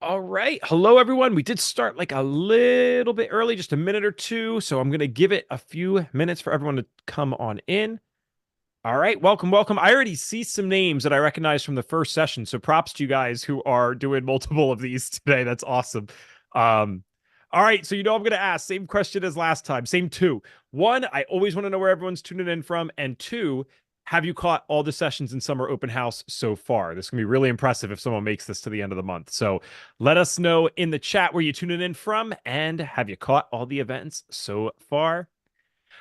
All right. Hello, everyone. We did start like a little bit early, just a minute or two. So I'm going to give it a few minutes for everyone to come on in. All right. Welcome, welcome. I already see some names that I recognize from the first session. So props to you guys who are doing multiple of these today. That's awesome. Um, all right. So, I'm going to ask same question as last time, same two. One, I always want to know where everyone's tuning in from. And two, have you caught all the sessions in Summer Open House so far? This can be really impressive if someone makes this to the end of the month. So let us know in the chat where you tuning in from, and have you caught all the events so far?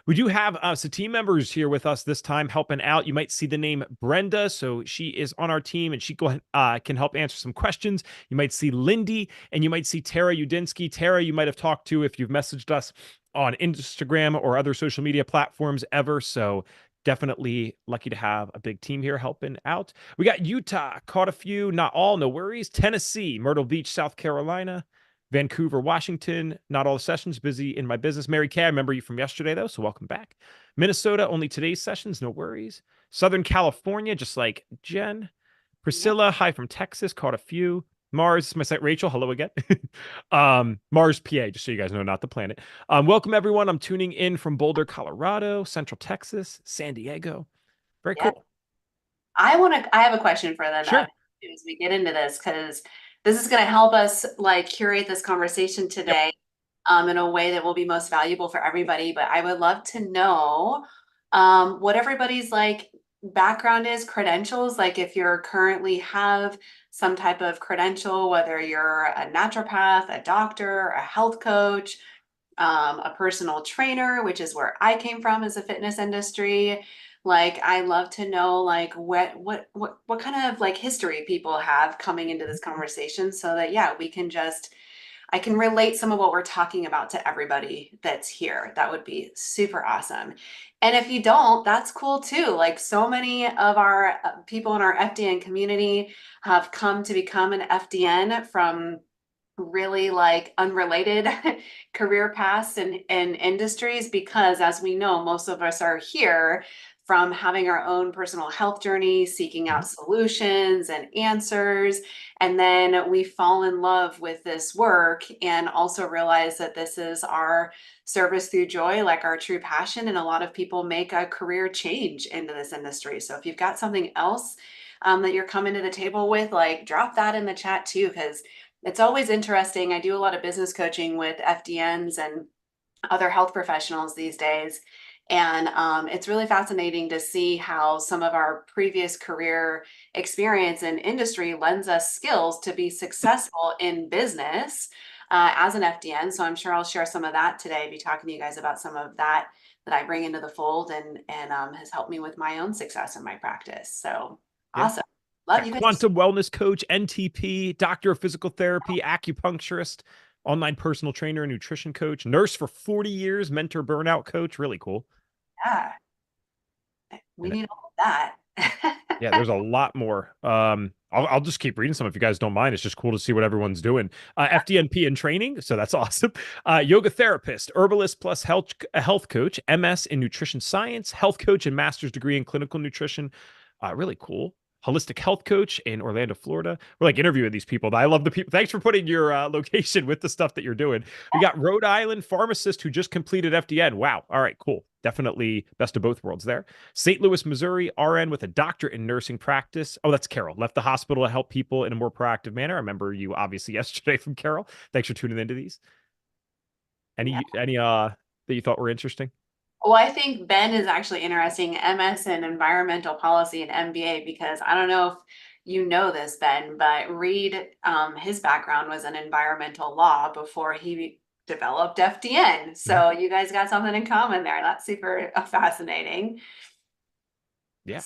We do have some team members here with us this time helping out. You might see the name Brenda. So she is on our team and she can help answer some questions. You might see Lindy and you might see Tara Udinsky. Tara, you might have talked to if you've messaged us on Instagram or other social media platforms ever. So definitely lucky to have a big team here helping out. We got Utah, caught a few, not all, no worries. Tennessee, Myrtle Beach, South Carolina. Vancouver, Washington, not all the sessions, busy in my business. Mary Kay, I remember you from yesterday, though, so welcome back. Minnesota, only today's sessions, no worries. Southern California, just like Jen. Priscilla, hi from Texas, caught a few. Mars, my site, Rachel, hello again. Mars, PA, just so you guys know, not the planet. Welcome, everyone. I'm tuning in from Boulder, Colorado, Central Texas, San Diego. Very Yeah. cool. I have a question for them Sure. as we get into this, because this is going to help us like curate this conversation Yep. today in a way that will be most valuable for everybody. But I would love to know what everybody's like background is, credentials, like if you're currently have some type of credential, whether you're a naturopath, a doctor, a health coach, a personal trainer, which is where I came from as a fitness industry. Like, I love to know like what kind of like history people have coming into this conversation so that yeah, we can just I can relate some of what we're talking about to everybody that's here. That would be super awesome. And if you don't, that's cool too. Like so many of our people in our FDN community have come to become an FDN from really like unrelated career paths and industries because as we know most of us are here from having our own personal health journey seeking out Mhm. solutions and answers and then we fall in love with this work and also realize that this is our service through joy like our true passion and a lot of people make a career change into this industry so if you've got something else that you're coming to the table with like drop that in the chat too because it's always interesting. I do a lot of business coaching with FDNs and other health professionals these days. And it's really fascinating to see how some of our previous career experience in industry lends us skills to be successful in business as an FDN. So I'm sure I'll share some of that today, be talking to you guys about some of that that I bring into the fold and has helped me with my own success in my practice. So Yeah. awesome. Love Got you guys. quantum wellness coach, NTP, doctor of physical therapy, acupuncturist, online personal trainer, nutrition coach, nurse for 40 years, mentor burnout coach. Really cool. Yeah, we And need all of that. yeah, there's a lot more. I'll just keep reading some if you guys don't mind. It's just cool to see what everyone's doing. FDNP in training, so that's awesome. Yoga therapist, herbalist plus health coach, MS in nutrition science, health coach and master's degree in clinical nutrition. Really cool. Holistic health coach in Orlando, Florida. We're like interviewing these people. I love the people. Thanks for putting your location with the stuff that you're doing. We got Rhode Island pharmacist who just completed FDN. Wow. All right, cool. Definitely best of both worlds there. St. Louis, Missouri, RN with a doctorate in nursing practice. Oh, that's Carol. Left the hospital to help people in a more proactive manner. I remember you obviously yesterday from Carol. Thanks for tuning into these. Yeah. Any that you thought were interesting? Well, I think Ben is actually interesting, MS in environmental policy and MBA, because I don't know if you know this, Ben, but Reed, his background was in environmental law before he developed FDN. Mhm. So you guys got something in common there. That's super fascinating. Yeah.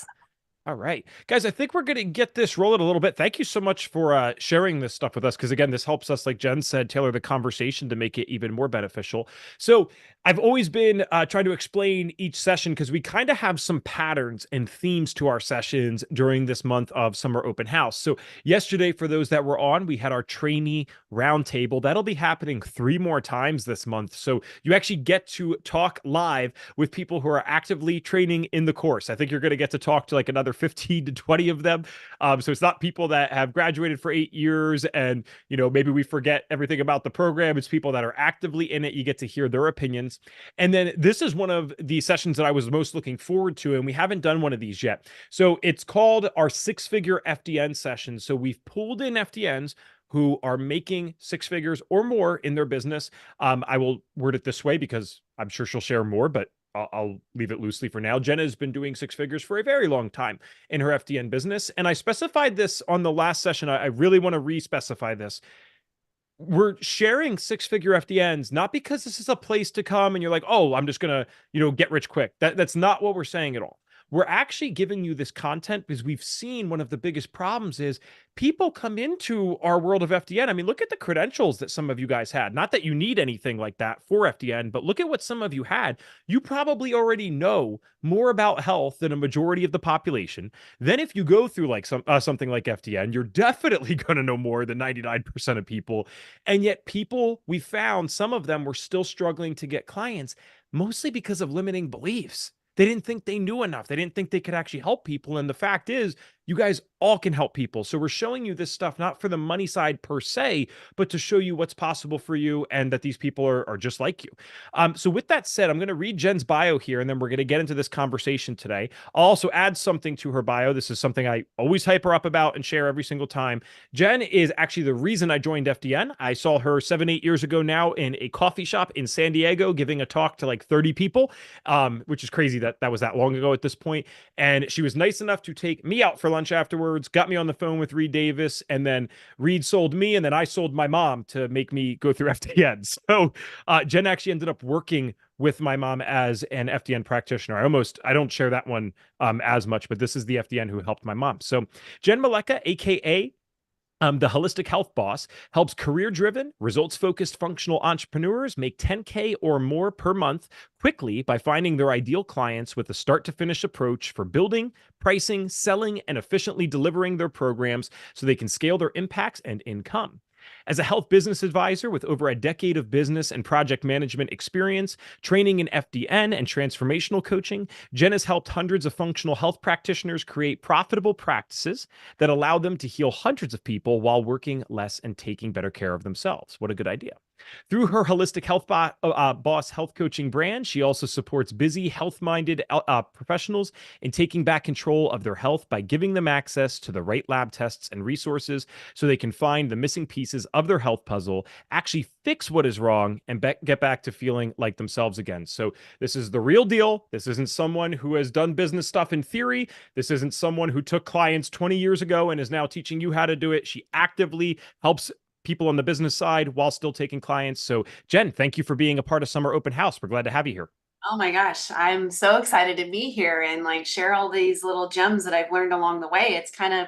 All right, guys, I think we're going to get this rolling a little bit. Thank you so much for sharing this stuff with us. Because again, this helps us, like Jen said, tailor the conversation to make it even more beneficial. So I've always been trying to explain each session because we kind of have some patterns and themes to our sessions during this month of Summer Open House. So yesterday, for those that were on, we had our trainee roundtable. That'll be happening 3 more times this month. So you actually get to talk live with people who are actively training in the course. I think you're going to get to talk to like another another 15 to 20 of them. So it's not people that have graduated for 8 years and, maybe we forget everything about the program. It's people that are actively in it. You get to hear their opinions. And then this is one of the sessions that I was most looking forward to, and we haven't done one of these yet. So it's called our six-figure FDN session. So we've pulled in FDNs who are making six figures or more in their business. I will word it this way because I'm sure she'll share more, but I'll leave it loosely for now. Jenna has been doing six figures for a very long time in her FDN business. And I specified this on the last session. I really want to re-specify this. We're sharing six-figure FDNs, not because this is a place to come and you're like, oh, I'm just going to, get rich quick. That's not what we're saying at all. We're actually giving you this content because we've seen one of the biggest problems is people come into our world of FDN. I mean, look at the credentials that some of you guys had. Not that you need anything like that for FDN, but look at what some of you had. You probably already know more about health than a majority of the population. Then if you go through like something like FDN, you're definitely going to know more than 99% of people. And yet people, we found some of them were still struggling to get clients, mostly because of limiting beliefs. They didn't think they knew enough. They didn't think they could actually help people. And the fact is, you guys all can help people. So we're showing you this stuff, not for the money side per se, but to show you what's possible for you and that these people are just like you. So with that said, I'm going to read Jen's bio here, and then we're going to get into this conversation today. I'll also add something to her bio. This is something I always hype her up about and share every single time. Jen is actually the reason I joined FDN. I saw her 7-8 years ago now in a coffee shop in San Diego, giving a talk to like 30 people, which is crazy that was that long ago at this point. And she was nice enough to take me out for lunch afterwards, got me on the phone with Reed Davis, and then Reed sold me, and then I sold my mom to make me go through FDN. So Jen actually ended up working with my mom as an FDN practitioner. I don't share that one as much, but this is the FDN who helped my mom. So Jen Maleka, AKA the Holistic Health Boss, helps career-driven, results-focused functional entrepreneurs make 10K or more per month quickly by finding their ideal clients with a start-to-finish approach for building, pricing, selling, and efficiently delivering their programs so they can scale their impacts and income. As a health business advisor with over a decade of business and project management experience, training in FDN and transformational coaching, Jen has helped hundreds of functional health practitioners create profitable practices that allow them to heal hundreds of people while working less and taking better care of themselves. What a good idea. Through her Holistic Health Boss health coaching brand, she also supports busy, health-minded professionals in taking back control of their health by giving them access to the right lab tests and resources so they can find the missing pieces of their health puzzle, actually fix what is wrong, and get back to feeling like themselves again. So this is the real deal. This isn't someone who has done business stuff in theory. This isn't someone who took clients 20 years ago and is now teaching you how to do it. She actively helps people on the business side while still taking clients. So Jen, thank you for being a part of Summer Open House. We're glad to have you here. Oh my gosh, I'm so excited to be here and like share all these little gems that I've learned along the way. It's kind of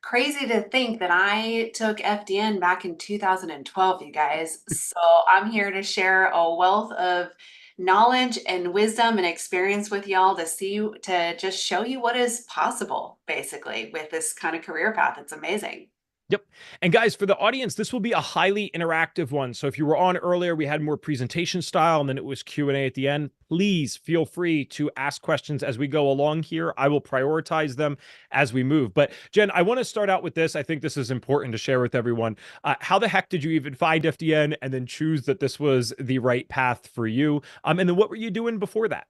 crazy to think that I took FDN back in 2012, you guys. So I'm here to share a wealth of knowledge and wisdom and experience with y'all to just show you what is possible basically with this kind of career path. It's amazing. Yep. And guys, for the audience, this will be a highly interactive one. So if you were on earlier, we had more presentation style and then it was Q&A at the end. Please feel free to ask questions as we go along here. I will prioritize them as we move. But Jen, I want to start out with this. I think this is important to share with everyone. How the heck did you even find FDN and then choose that this was the right path for you? And then what were you doing before that?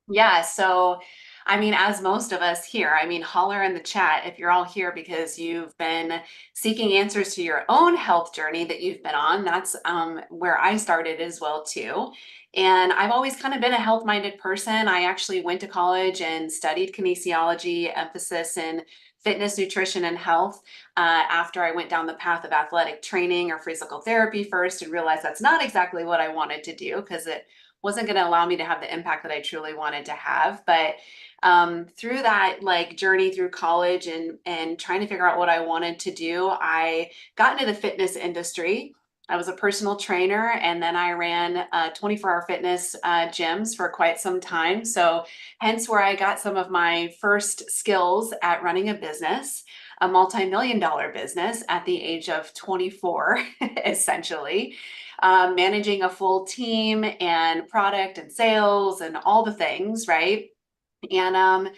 Yeah, so I mean, as most of us here, I mean, holler in the chat if you're all here because you've been seeking answers to your own health journey that you've been on. That's where I started as well too. And I've always kind of been a health-minded person. I actually went to college and studied kinesiology, emphasis in fitness, nutrition, and health after I went down the path of athletic training or physical therapy first and realized that's not exactly what I wanted to do because it wasn't going to allow me to have the impact that I truly wanted to have. But through that like journey through college and trying to figure out what I wanted to do, I got into the fitness industry. I was a personal trainer and then I ran 24-hour fitness gyms for quite some time. So hence where I got some of my first skills at running a business, a multi-million-dollar business at the age of 24, essentially. Managing a full team and product and sales and all the things, right? And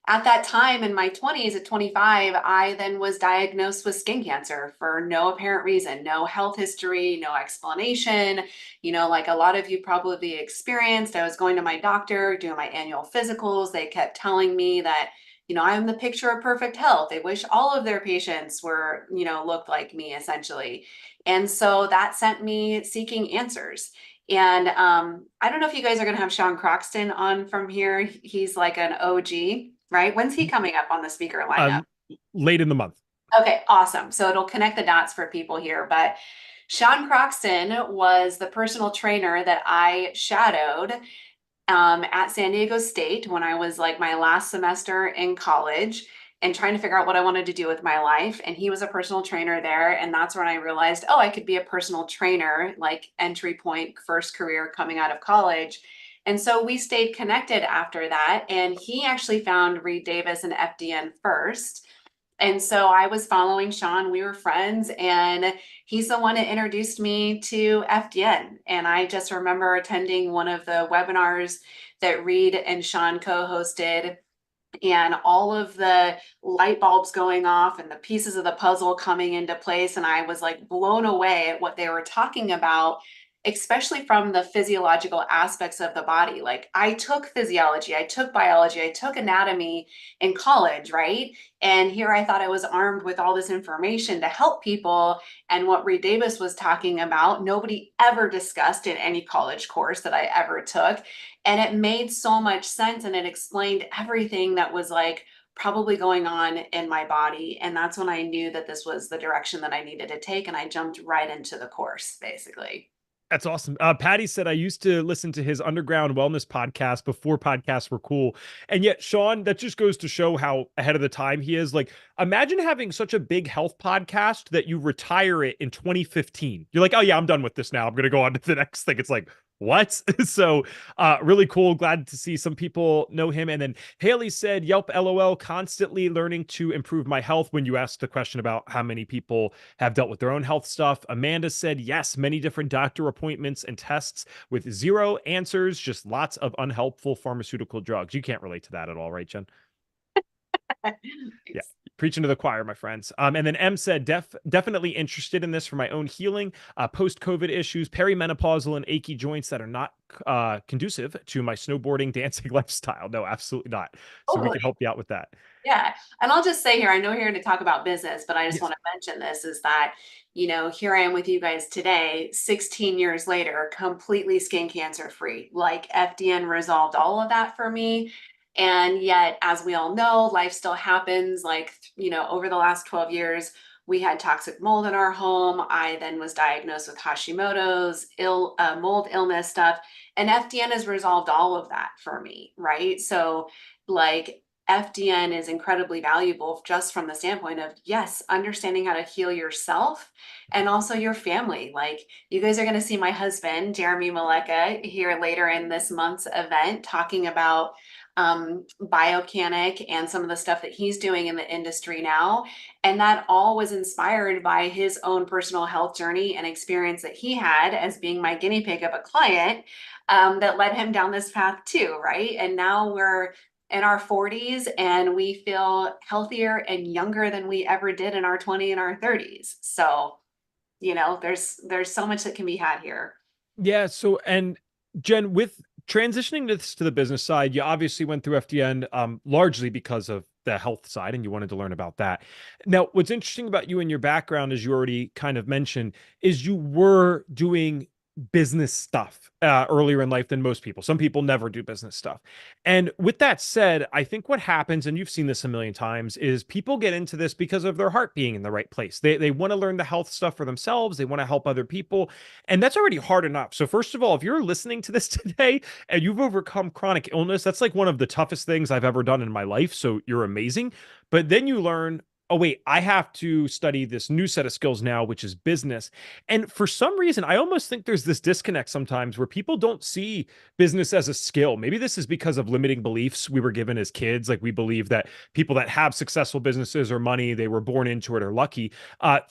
at that time in my 20s at 25, I then was diagnosed with skin cancer for no apparent reason, no health history, no explanation. Like a lot of you probably experienced, I was going to my doctor, doing my annual physicals. They kept telling me that, I'm the picture of perfect health. They wish all of their patients were, looked like me essentially. And so that sent me seeking answers. And I don't know if you guys are going to have Sean Croxton on from here. He's like an OG, right? When's he coming up on the speaker lineup? Uh, Late in the month. Okay, awesome. So it'll connect the dots for people here. But Sean Croxton was the personal trainer that I shadowed at San Diego State when I was like my last semester in college and trying to figure out what I wanted to do with my life. And he was a personal trainer there. And that's when I realized, oh, I could be a personal trainer, like entry point, first career coming out of college. And so we stayed connected after that. And he actually found Reed Davis and FDN first. And so I was following Sean, we were friends, and he's the one that introduced me to FDN. And I just remember attending one of the webinars that Reed and Sean co-hosted, and all of the light bulbs going off and the pieces of the puzzle coming into place. And I was like blown away at what they were talking about, especially from the physiological aspects of the body. Like I took physiology, I took biology, I took anatomy in college, right? And here I thought I was armed with all this information to help people. And what Reed Davis was talking about, nobody ever discussed in any college course that I ever took. And it made so much sense. And it explained everything that was like probably going on in my body. And that's when I knew that this was the direction that I needed to take. And I jumped right into the course, basically. That's awesome. Patty said, I used to listen to his underground wellness podcast before podcasts were cool. And yet, Sean, that just goes to show how ahead of the time he is. Like, imagine having such a big health podcast that you retire it in 2015. You're like, oh, yeah, I'm done with this now. I'm going to go on to the next thing. It's like, what? So really cool. Glad to see some people know him. And then Haley said, Yelp LOL, constantly learning to improve my health when you asked the question about how many people have dealt with their own health stuff. Amanda said, yes, many different doctor appointments and tests with zero answers, just lots of unhelpful pharmaceutical drugs. You can't relate to that at all, right, Jen? Yeah. Preaching to the choir, my friends. And then M said, definitely interested in this for my own healing, post-COVID issues, perimenopausal and achy joints that are not conducive to my snowboarding, dancing lifestyle. No, absolutely not. So we can help you out with that. Yeah. And I'll just say here, I know we're here to talk about business, but I just Yes. want to mention this is that, here I am with you guys today, 16 years later, completely skin cancer free. Like FDN resolved all of that for me. And yet, as we all know, life still happens. Like, over the last 12 years, we had toxic mold in our home. I then was diagnosed with Hashimoto's, mold illness stuff. And FDN has resolved all of that for me, right? So, like, FDN is incredibly valuable just from the standpoint of, yes, understanding how to heal yourself and also your family. Like you guys are going to see my husband, Jeremy Maleka, here later in this month's event talking about Biocanic and some of the stuff that he's doing in the industry now. And that all was inspired by his own personal health journey and experience that he had as being my guinea pig of a client that led him down this path too, right? And now we're in our 40s and we feel healthier and younger than we ever did in our 20s and our 30s. So, there's so much that can be had here. Yeah. So, and Jen, with transitioning this to the business side, you obviously went through FDN largely because of the health side and you wanted to learn about that. Now, what's interesting about you and your background, as you already kind of mentioned, is you were doing business stuff earlier in life than most people. Some people never do business stuff. And with that said, I think what happens, and you've seen this a million times, is people get into this because of their heart being in the right place. They want to learn the health stuff for themselves. They want to help other people. And that's already hard enough. So first of all, if you're listening to this today and you've overcome chronic illness, that's like one of the toughest things I've ever done in my life. So you're amazing. But then you learn oh wait, I have to study this new set of skills now, which is business. And for some reason, I almost think there's this disconnect sometimes where people don't see business as a skill. Maybe this is because of limiting beliefs we were given as kids. Like we believe that people that have successful businesses or money, they were born into it or lucky.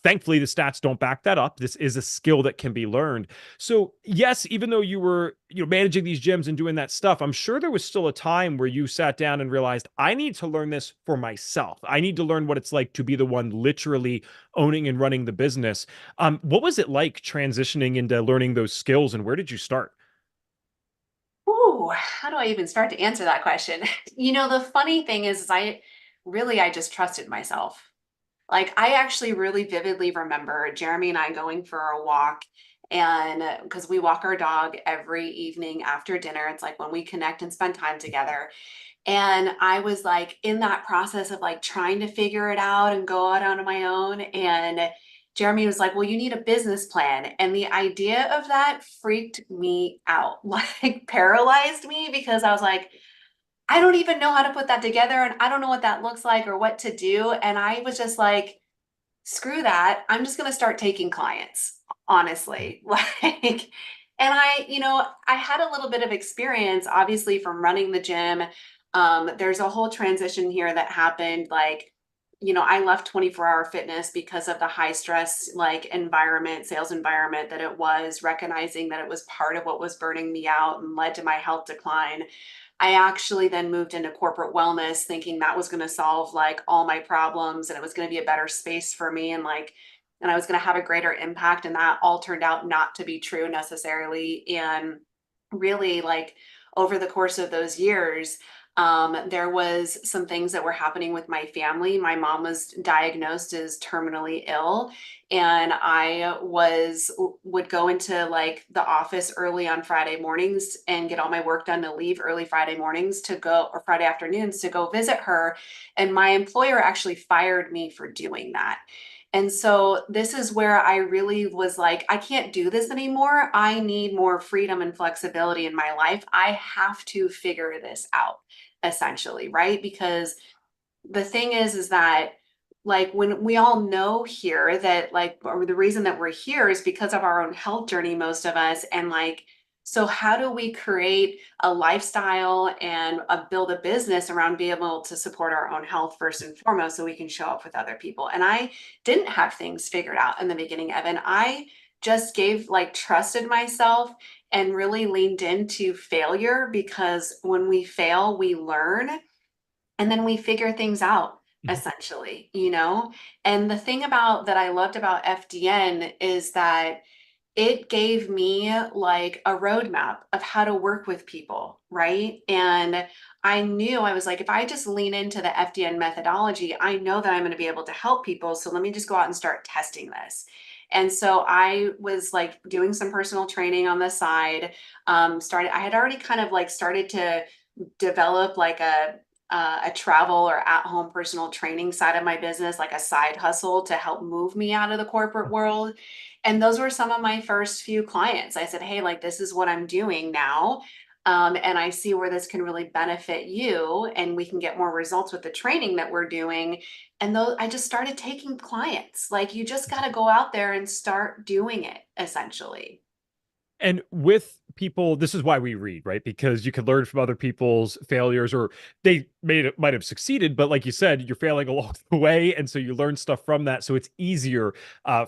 Thankfully, the stats don't back that up. This is a skill that can be learned. So yes, even though you were, managing these gyms and doing that stuff, I'm sure there was still a time where you sat down and realized, I need to learn this for myself. I need to learn what it's like to be the one literally owning and running the business. What was it like transitioning into learning those skills, and where did you start? Ooh, how do I even start to answer that question? The funny thing is I just trusted myself. Like I actually really vividly remember Jeremy and I going for a walk, and because we walk our dog every evening after dinner, it's like when we connect and spend time together. And I was like in that process of like trying to figure it out and go out on my own. And Jeremy was like, well, you need a business plan. And the idea of that freaked me out, like paralyzed me because I was like, I don't even know how to put that together. And I don't know what that looks like or what to do. And I was just like, screw that. I'm just going to start taking clients, honestly. And I had a little bit of experience, obviously, from running the gym. There's a whole transition here that happened. Like, I left 24-hour fitness because of the high stress, like environment, sales environment that it was, recognizing that it was part of what was burning me out and led to my health decline. I actually then moved into corporate wellness thinking that was going to solve like all my problems and it was going to be a better space for me and I was going to have a greater impact, and that all turned out not to be true necessarily. And really like over the course of those years, there was some things that were happening with my family. My mom was diagnosed as terminally ill, and would go into like the office early on Friday mornings and get all my work done to leave early Friday mornings to go, or Friday afternoons to go visit her. And my employer actually fired me for doing that. And so this is where I really was like, I can't do this anymore. I need more freedom and flexibility in my life. I have to figure this out, essentially, right? Because the thing is that like when we all know here that like, or the reason that we're here is because of our own health journey, most of us. And like, so how do we create a lifestyle and build a business around being able to support our own health first and foremost so we can show up with other people? And I didn't have things figured out in the beginning, Evan. I just trusted myself and really leaned into failure, because when we fail, we learn and then we figure things out, essentially. And the thing about that I loved about FDN is that it gave me like a roadmap of how to work with people, right? And I knew, I was like, if I just lean into the FDN methodology, I know that I'm going to be able to help people. So let me just go out and start testing this. And so I was like doing some personal training on the side. I had already kind of like started to develop like a travel or at home personal training side of my business, like a side hustle to help move me out of the corporate world. And those were some of my first few clients. I said, hey, like, this is what I'm doing now. And I see where this can really benefit you, and we can get more results with the training that we're doing. And though I just started taking clients, like, you just got to go out there and start doing it, essentially. And with people, this is why we read, right? Because you can learn from other people's failures, or they might have succeeded, but like you said, you're failing along the way, and so you learn stuff from that. So it's easier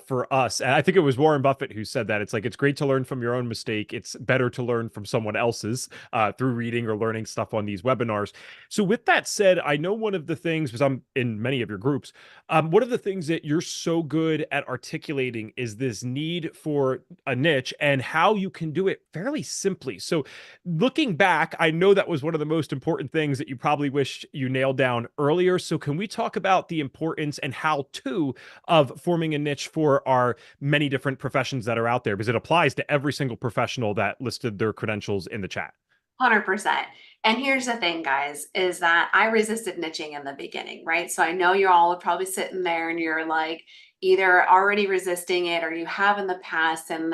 for us. And I think it was Warren Buffett who said that. It's like it's great to learn from your own mistake. It's better to learn from someone else's through reading or learning stuff on these webinars. So with that said, I know one of the things, because I'm in many of your groups, one of the things that you're so good at articulating is this need for a niche and how you can do it fairly simply. So, looking back, I know that was one of the most important things that you probably wish you nailed down earlier. So, can we talk about the importance and how to of forming a niche for our many different professions that are out there? Because it applies to every single professional that listed their credentials in the chat. 100%. And here's the thing, guys, is that I resisted niching in the beginning, right? So I know you're all probably sitting there and you're like either already resisting it or you have in the past. And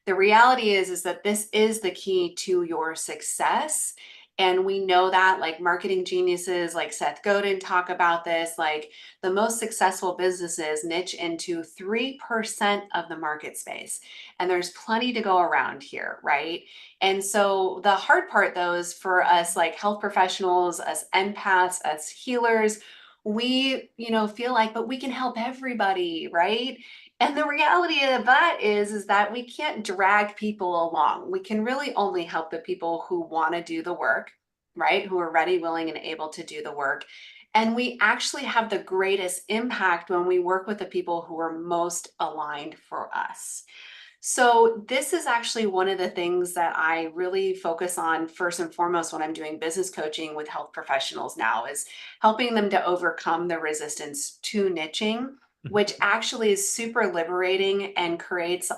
the reality is that this is the key to your success. And we know that like marketing geniuses like Seth Godin talk about this, like the most successful businesses niche into 3% of the market space. And there's plenty to go around here, right? And so the hard part though is for us like health professionals, us empaths, us healers, we, feel like, but we can help everybody, right? And the reality of that is that we can't drag people along. We can really only help the people who want to do the work, right? Who are ready, willing, and able to do the work. And we actually have the greatest impact when we work with the people who are most aligned for us. So this is actually one of the things that I really focus on first and foremost when I'm doing business coaching with health professionals now is helping them to overcome the resistance to niching, which actually is super liberating and creates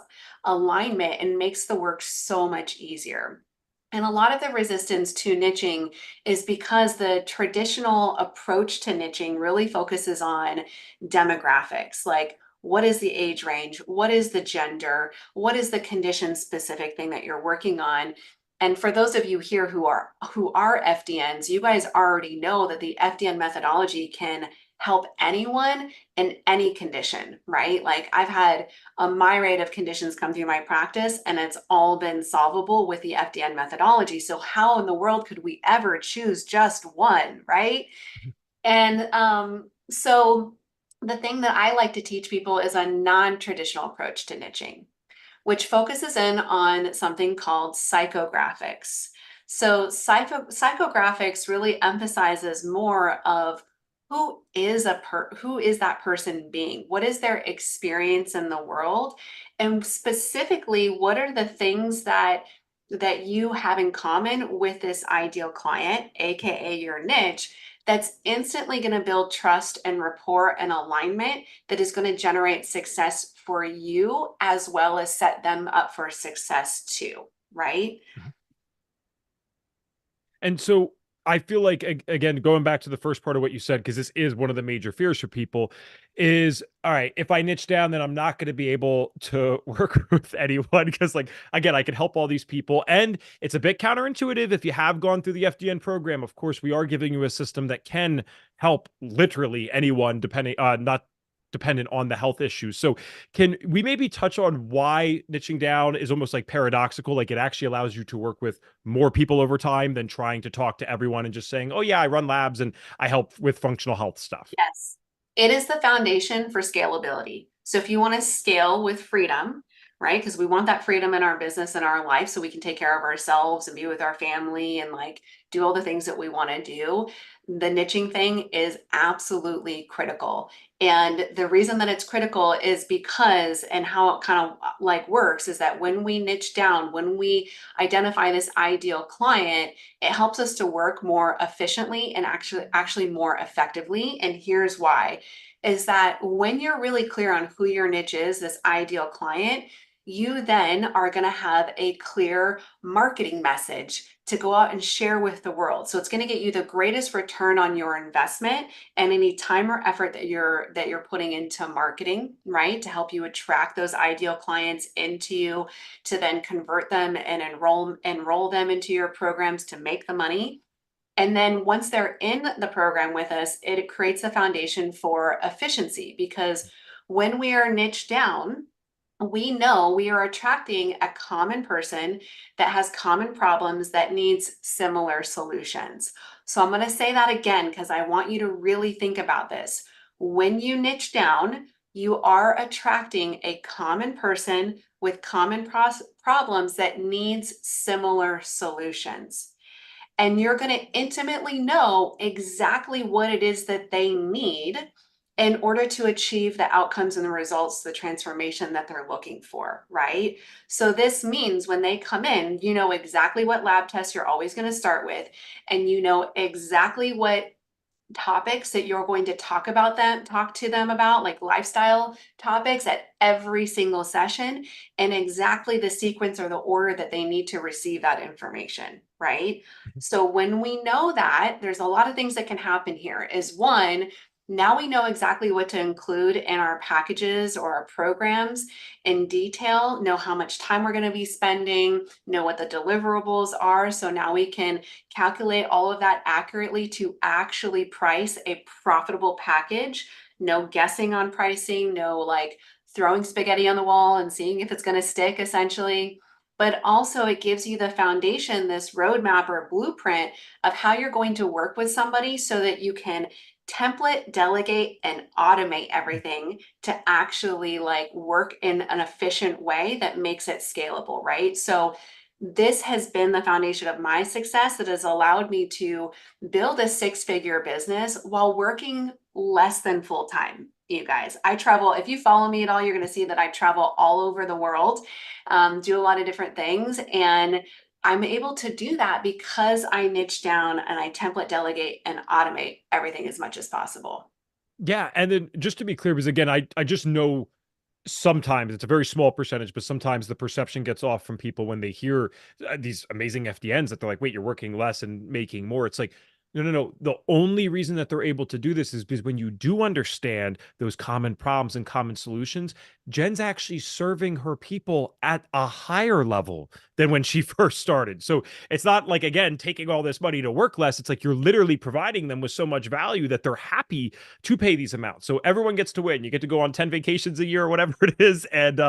alignment and makes the work so much easier. And a lot of the resistance to niching is because the traditional approach to niching really focuses on demographics, like what is the age range? What is the gender? What is the condition specific thing that you're working on? And for those of you here who are FDNs, you guys already know that the FDN methodology can help anyone in any condition, right? Like I've had a myriad of conditions come through my practice and it's all been solvable with the FDN methodology. So how in the world could we ever choose just one, right? And so the thing that I like to teach people is a non-traditional approach to niching, which focuses in on something called psychographics. So psychographics really emphasizes more of who is that person being? What is their experience in the world? And specifically, what are the things that you have in common with this ideal client, aka your niche, that's instantly going to build trust and rapport and alignment that is going to generate success for you as well as set them up for success too, right? And so I feel like again, going back to the first part of what you said, because this is one of the major fears for people, is all right, if I niche down, then I'm not going to be able to work with anyone because like again, I can help all these people. And it's a bit counterintuitive if you have gone through the FDN program. Of course, we are giving you a system that can help literally anyone, depending not dependent on the health issues. So can we maybe touch on why niching down is almost like paradoxical? Like it actually allows you to work with more people over time than trying to talk to everyone and just saying, oh yeah, I run labs and I help with functional health stuff. Yes. It is the foundation for scalability. So if you want to scale with freedom, right? Because we want that freedom in our business and our life so we can take care of ourselves and be with our family and like do all the things that we want to do. The niching thing is absolutely critical. And the reason that it's critical is because, and how it kind of like works is that when we niche down, when we identify this ideal client, it helps us to work more efficiently and actually more effectively. And here's why is that when you're really clear on who your niche is, this ideal client, you then are going to have a clear marketing message to go out and share with the world. So it's going to get you the greatest return on your investment and any time or effort that you're putting into marketing, right? To help you attract those ideal clients into you, to then convert them and enroll them into your programs to make the money. And then once they're in the program with us, it creates a foundation for efficiency because when we are niche down, we know we are attracting a common person that has common problems that needs similar solutions. So I'm going to say that again because I want you to really think about this. When you niche down, you are attracting a common person with common problems that needs similar solutions. And you're going to intimately know exactly what it is that they need in order to achieve the outcomes and the results, the transformation that they're looking for, right? So this means when they come in, you know exactly what lab tests you're always going to start with, and you know exactly what topics that you're going to talk to them about, like lifestyle topics at every single session, and exactly the sequence or the order that they need to receive that information, right? So when we know that, there's a lot of things that can happen here. Is one, Now we know exactly what to include in our packages or our programs in detail, know how much time we're going to be spending, know what the deliverables are. So now we can calculate all of that accurately to actually price a profitable package. No guessing on pricing, no like throwing spaghetti on the wall and seeing if it's going to stick, essentially. But also, it gives you the foundation, this roadmap or blueprint of how you're going to work with somebody so that you can template, delegate, and automate everything to actually like work in an efficient way that makes it scalable, right? So this has been the foundation of my success that has allowed me to build a six-figure business while working less than full time. You guys, I travel. If you follow me at all, you're going to see that I travel all over the world, do a lot of different things. And I'm able to do that because I niche down and I template, delegate, and automate everything as much as possible. Yeah, and then just to be clear, because again, I just know sometimes it's a very small percentage, but sometimes the perception gets off from people when they hear these amazing FDNs that they're like, wait, you're working less and making more. It's like, no, no, no. The only reason that they're able to do this is because when you do understand those common problems and common solutions, Jen's actually serving her people at a higher level than when she first started. So it's not like, again, taking all this money to work less. It's like you're literally providing them with so much value that they're happy to pay these amounts. So everyone gets to win. You get to go on 10 vacations a year or whatever it is, and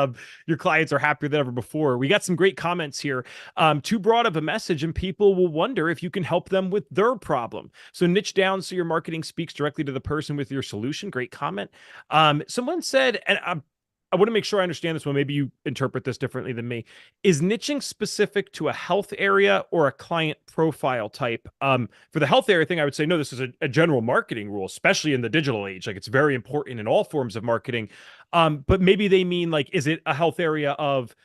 your clients are happier than ever before. We got some great comments here. Too broad of a message, and people will wonder if you can help them with their problem. So niche down so your marketing speaks directly to the person with your solution. Great comment. Someone said, and I want to make sure I understand this one. Maybe you interpret this differently than me. Is niching specific to a health area or a client profile type? For the health area thing, I would say no. This is a general marketing rule, especially in the digital age. Like it's very important in all forms of marketing. But maybe they mean like, is it a health area of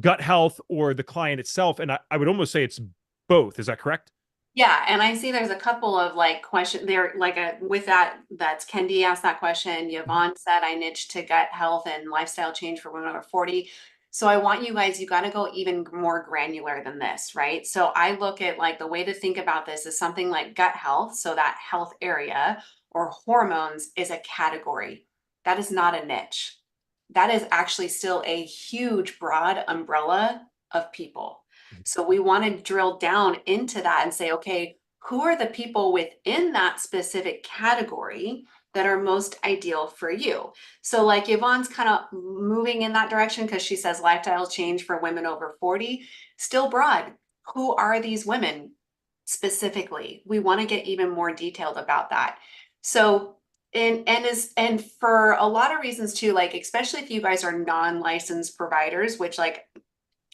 gut health or the client itself? And I would almost say it's both. Is that correct? Yeah, and I see there's a couple of like question there, like with that's Kendi asked that question. Yvonne said I niche to gut health and lifestyle change for women over 40. So I want you guys, you got to go even more granular than this, right? So I look at like the way to think about this is something like gut health. So that health area or hormones is a category. That is not a niche. That is actually still a huge, broad umbrella of people. So we want to drill down into that and say, okay, who are the people within that specific category that are most ideal for you? So like Yvonne's kind of moving in that direction because she says lifestyle change for women over 40, still broad. Who are these women specifically? We want to get even more detailed about that. So and for a lot of reasons too, like especially if you guys are non-licensed providers, which like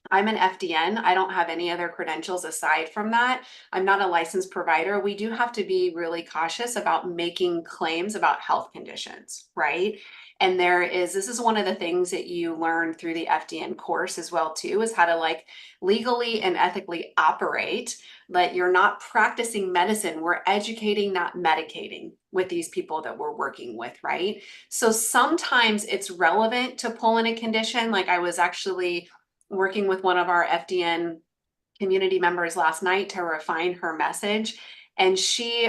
I'm an FDN. I don't have any other credentials aside from that. I'm not a licensed provider. We do have to be really cautious about making claims about health conditions, right? And this is one of the things that you learn through the FDN course as well too, is how to like legally and ethically operate, that you're not practicing medicine. We're educating, not medicating with these people that we're working with, right? So sometimes it's relevant to pull in a condition. Like I was actually working with one of our FDN community members last night to refine her message. And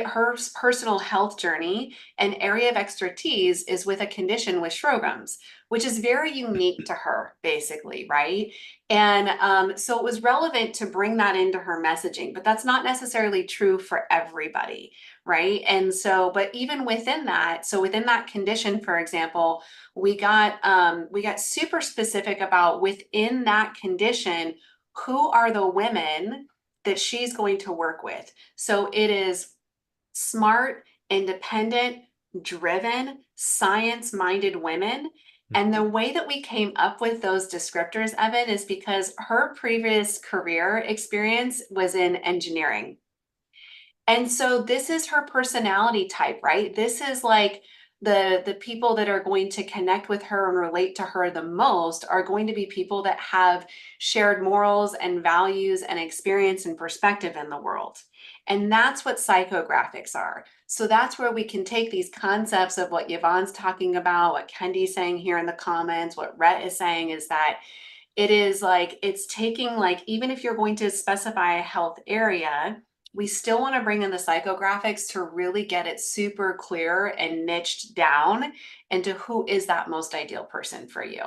her personal health journey and area of expertise is with a condition with Sjogren's, which is very unique to her, basically, right? And so it was relevant to bring that into her messaging, but that's not necessarily true for everybody, right? And so, but even within that, so within that condition, for example, we got super specific about within that condition, who are the women that she's going to work with. So it is smart, independent, driven, science-minded women. And the way that we came up with those descriptors, Evan, is because her previous career experience was in engineering. And so this is her personality type, right? This is like the people that are going to connect with her and relate to her the most are going to be people that have shared morals and values and experience and perspective in the world. And that's what psychographics are. So that's where we can take these concepts of what Yvonne's talking about, what Kendi's saying here in the comments, what Rhett is saying is that it is like it's taking like even if you're going to specify a health area, we still want to bring in the psychographics to really get it super clear and niched down into who is that most ideal person for you.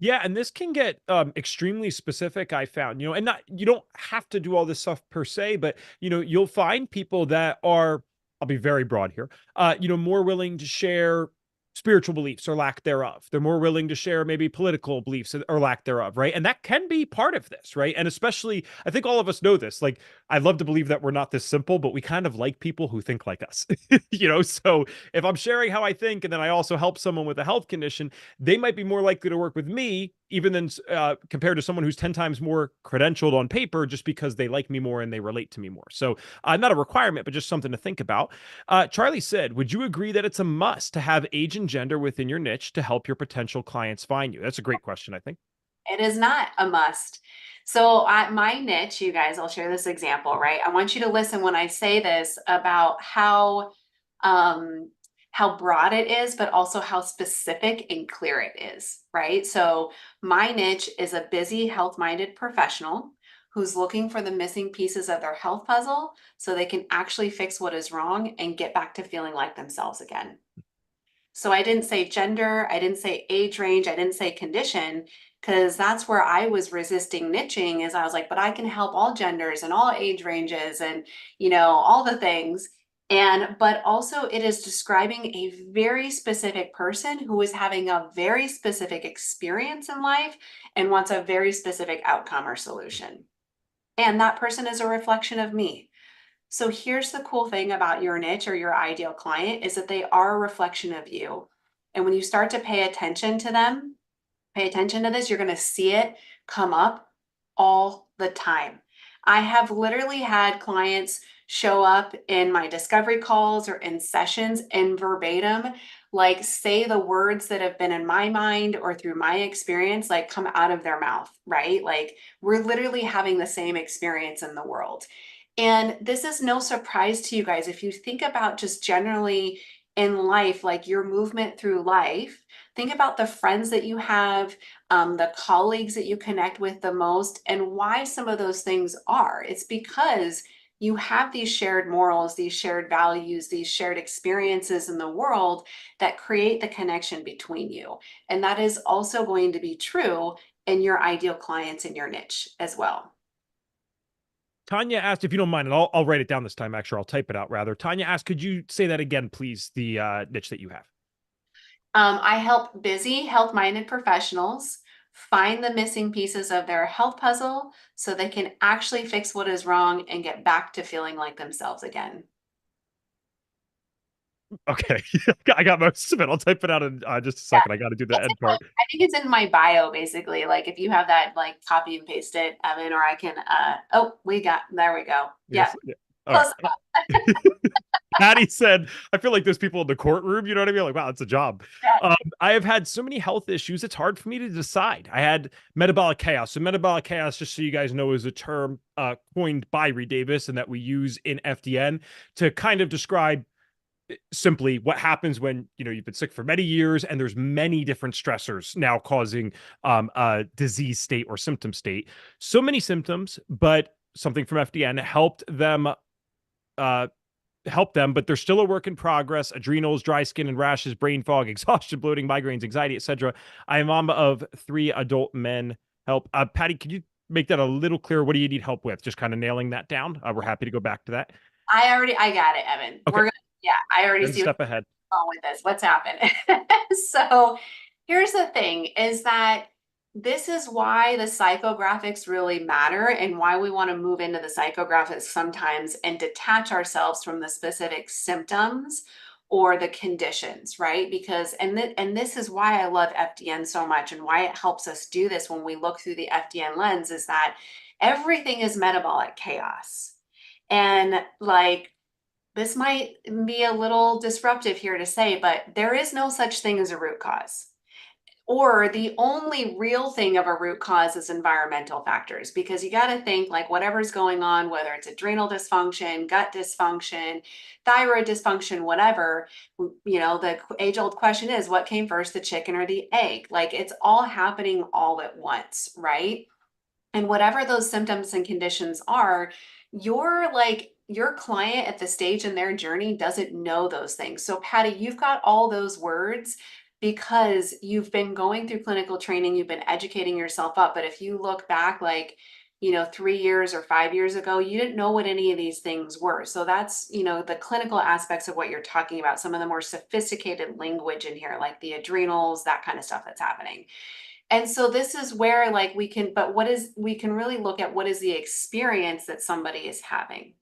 Yeah, and this can get extremely specific, I found, and not you don't have to do all this stuff per se, but you'll find people that are, I'll be very broad here, more willing to share spiritual beliefs or lack thereof. They're more willing to share maybe political beliefs or lack thereof, right? And that can be part of this, right? And especially, I think all of us know this. Like, I love to believe that we're not this simple, but we kind of like people who think like us, So if I'm sharing how I think, and then I also help someone with a health condition, they might be more likely to work with me even than compared to someone who's 10 times more credentialed on paper, just because they like me more and they relate to me more. So not a requirement, but just something to think about. Charlie said, would you agree that it's a must to have age and gender within your niche to help your potential clients find you? That's a great question, I think. It is not a must. So my niche, you guys, I'll share this example, right? I want you to listen when I say this about um, how broad it is, but also how specific and clear it is, right? So my niche is a busy, health-minded professional who's looking for the missing pieces of their health puzzle so they can actually fix what is wrong and get back to feeling like themselves again. So I didn't say gender, I didn't say age range, I didn't say condition, because that's where I was resisting niching is I was like, but I can help all genders and all age ranges and, all the things. But also it is describing a very specific person who is having a very specific experience in life and wants a very specific outcome or solution. And that person is a reflection of me. So here's the cool thing about your niche or your ideal client is that they are a reflection of you. And when you start to pay attention to them, pay attention to this, you're going to see it come up all the time. I have literally had clients show up in my discovery calls or in sessions and verbatim, like say the words that have been in my mind or through my experience, like come out of their mouth, right? Like we're literally having the same experience in the world. And this is no surprise to you guys. If you think about just generally in life, like your movement through life, think about the friends that you have, the colleagues that you connect with the most, and why some of those things are. It's because you have these shared morals, these shared values, these shared experiences in the world that create the connection between you. And that is also going to be true in your ideal clients in your niche as well. Tanya asked, if you don't mind, and I'll write it down this time. Actually, I'll type it out rather. Tanya asked, could you say that again, please? The niche that you have. I help busy, health-minded professionals find the missing pieces of their health puzzle so they can actually fix what is wrong and get back to feeling like themselves again. Okay, I got most of it. I'll type it out in just a Yeah, second. I got to do the end part. I think it's in my bio, basically. Like if you have that, like copy and paste it, Evan, or I can, oh, there we go. Yeah, Yes. Yeah. All close right. enough. Patty said, I feel like there's people in the courtroom. You know what I mean? Like, wow, it's a job. Yeah. I have had so many health issues. It's hard for me to decide. I had metabolic chaos. So, metabolic chaos, just so you guys know, is a term coined by Reed Davis and that we use in FDN to kind of describe simply what happens when you've been sick for many years and there's many different stressors now causing a disease state or symptom state. So many symptoms, but something from FDN uh, help them, but they're still a work in progress. Adrenals, dry skin and rashes, brain fog, exhaustion, bloating, migraines, anxiety, etc. I am mom of 3 adult men. Help. Patty, could you make that a little clearer? What do you need help with? Just kind of nailing that down. We're happy to go back to that. I got it, Evan. Okay. Yeah, I already One see what's step ahead. going on with this. What's happened? So here's the thing is that this is why the psychographics really matter and why we want to move into the psychographics sometimes and detach ourselves from the specific symptoms or the conditions, right? Because and this is why I love FDN so much and why it helps us do this when we look through the FDN lens is that everything is metabolic chaos. And like this might be a little disruptive here to say, but there is no such thing as a root cause. Or the only real thing of a root cause is environmental factors, because you got to think like whatever's going on, whether it's adrenal dysfunction, gut dysfunction, thyroid dysfunction, whatever, the age old question is what came first, the chicken or the egg? Like it's all happening all at once, right? And whatever those symptoms and conditions are, your client at the stage in their journey doesn't know those things. So Patty, you've got all those words because you've been going through clinical training, you've been educating yourself up. But if you look back like, 3 years or 5 years ago, you didn't know what any of these things were. So that's, the clinical aspects of what you're talking about, some of the more sophisticated language in here, like the adrenals, that kind of stuff that's happening. And so this is where like we can really look at what is the experience that somebody is having.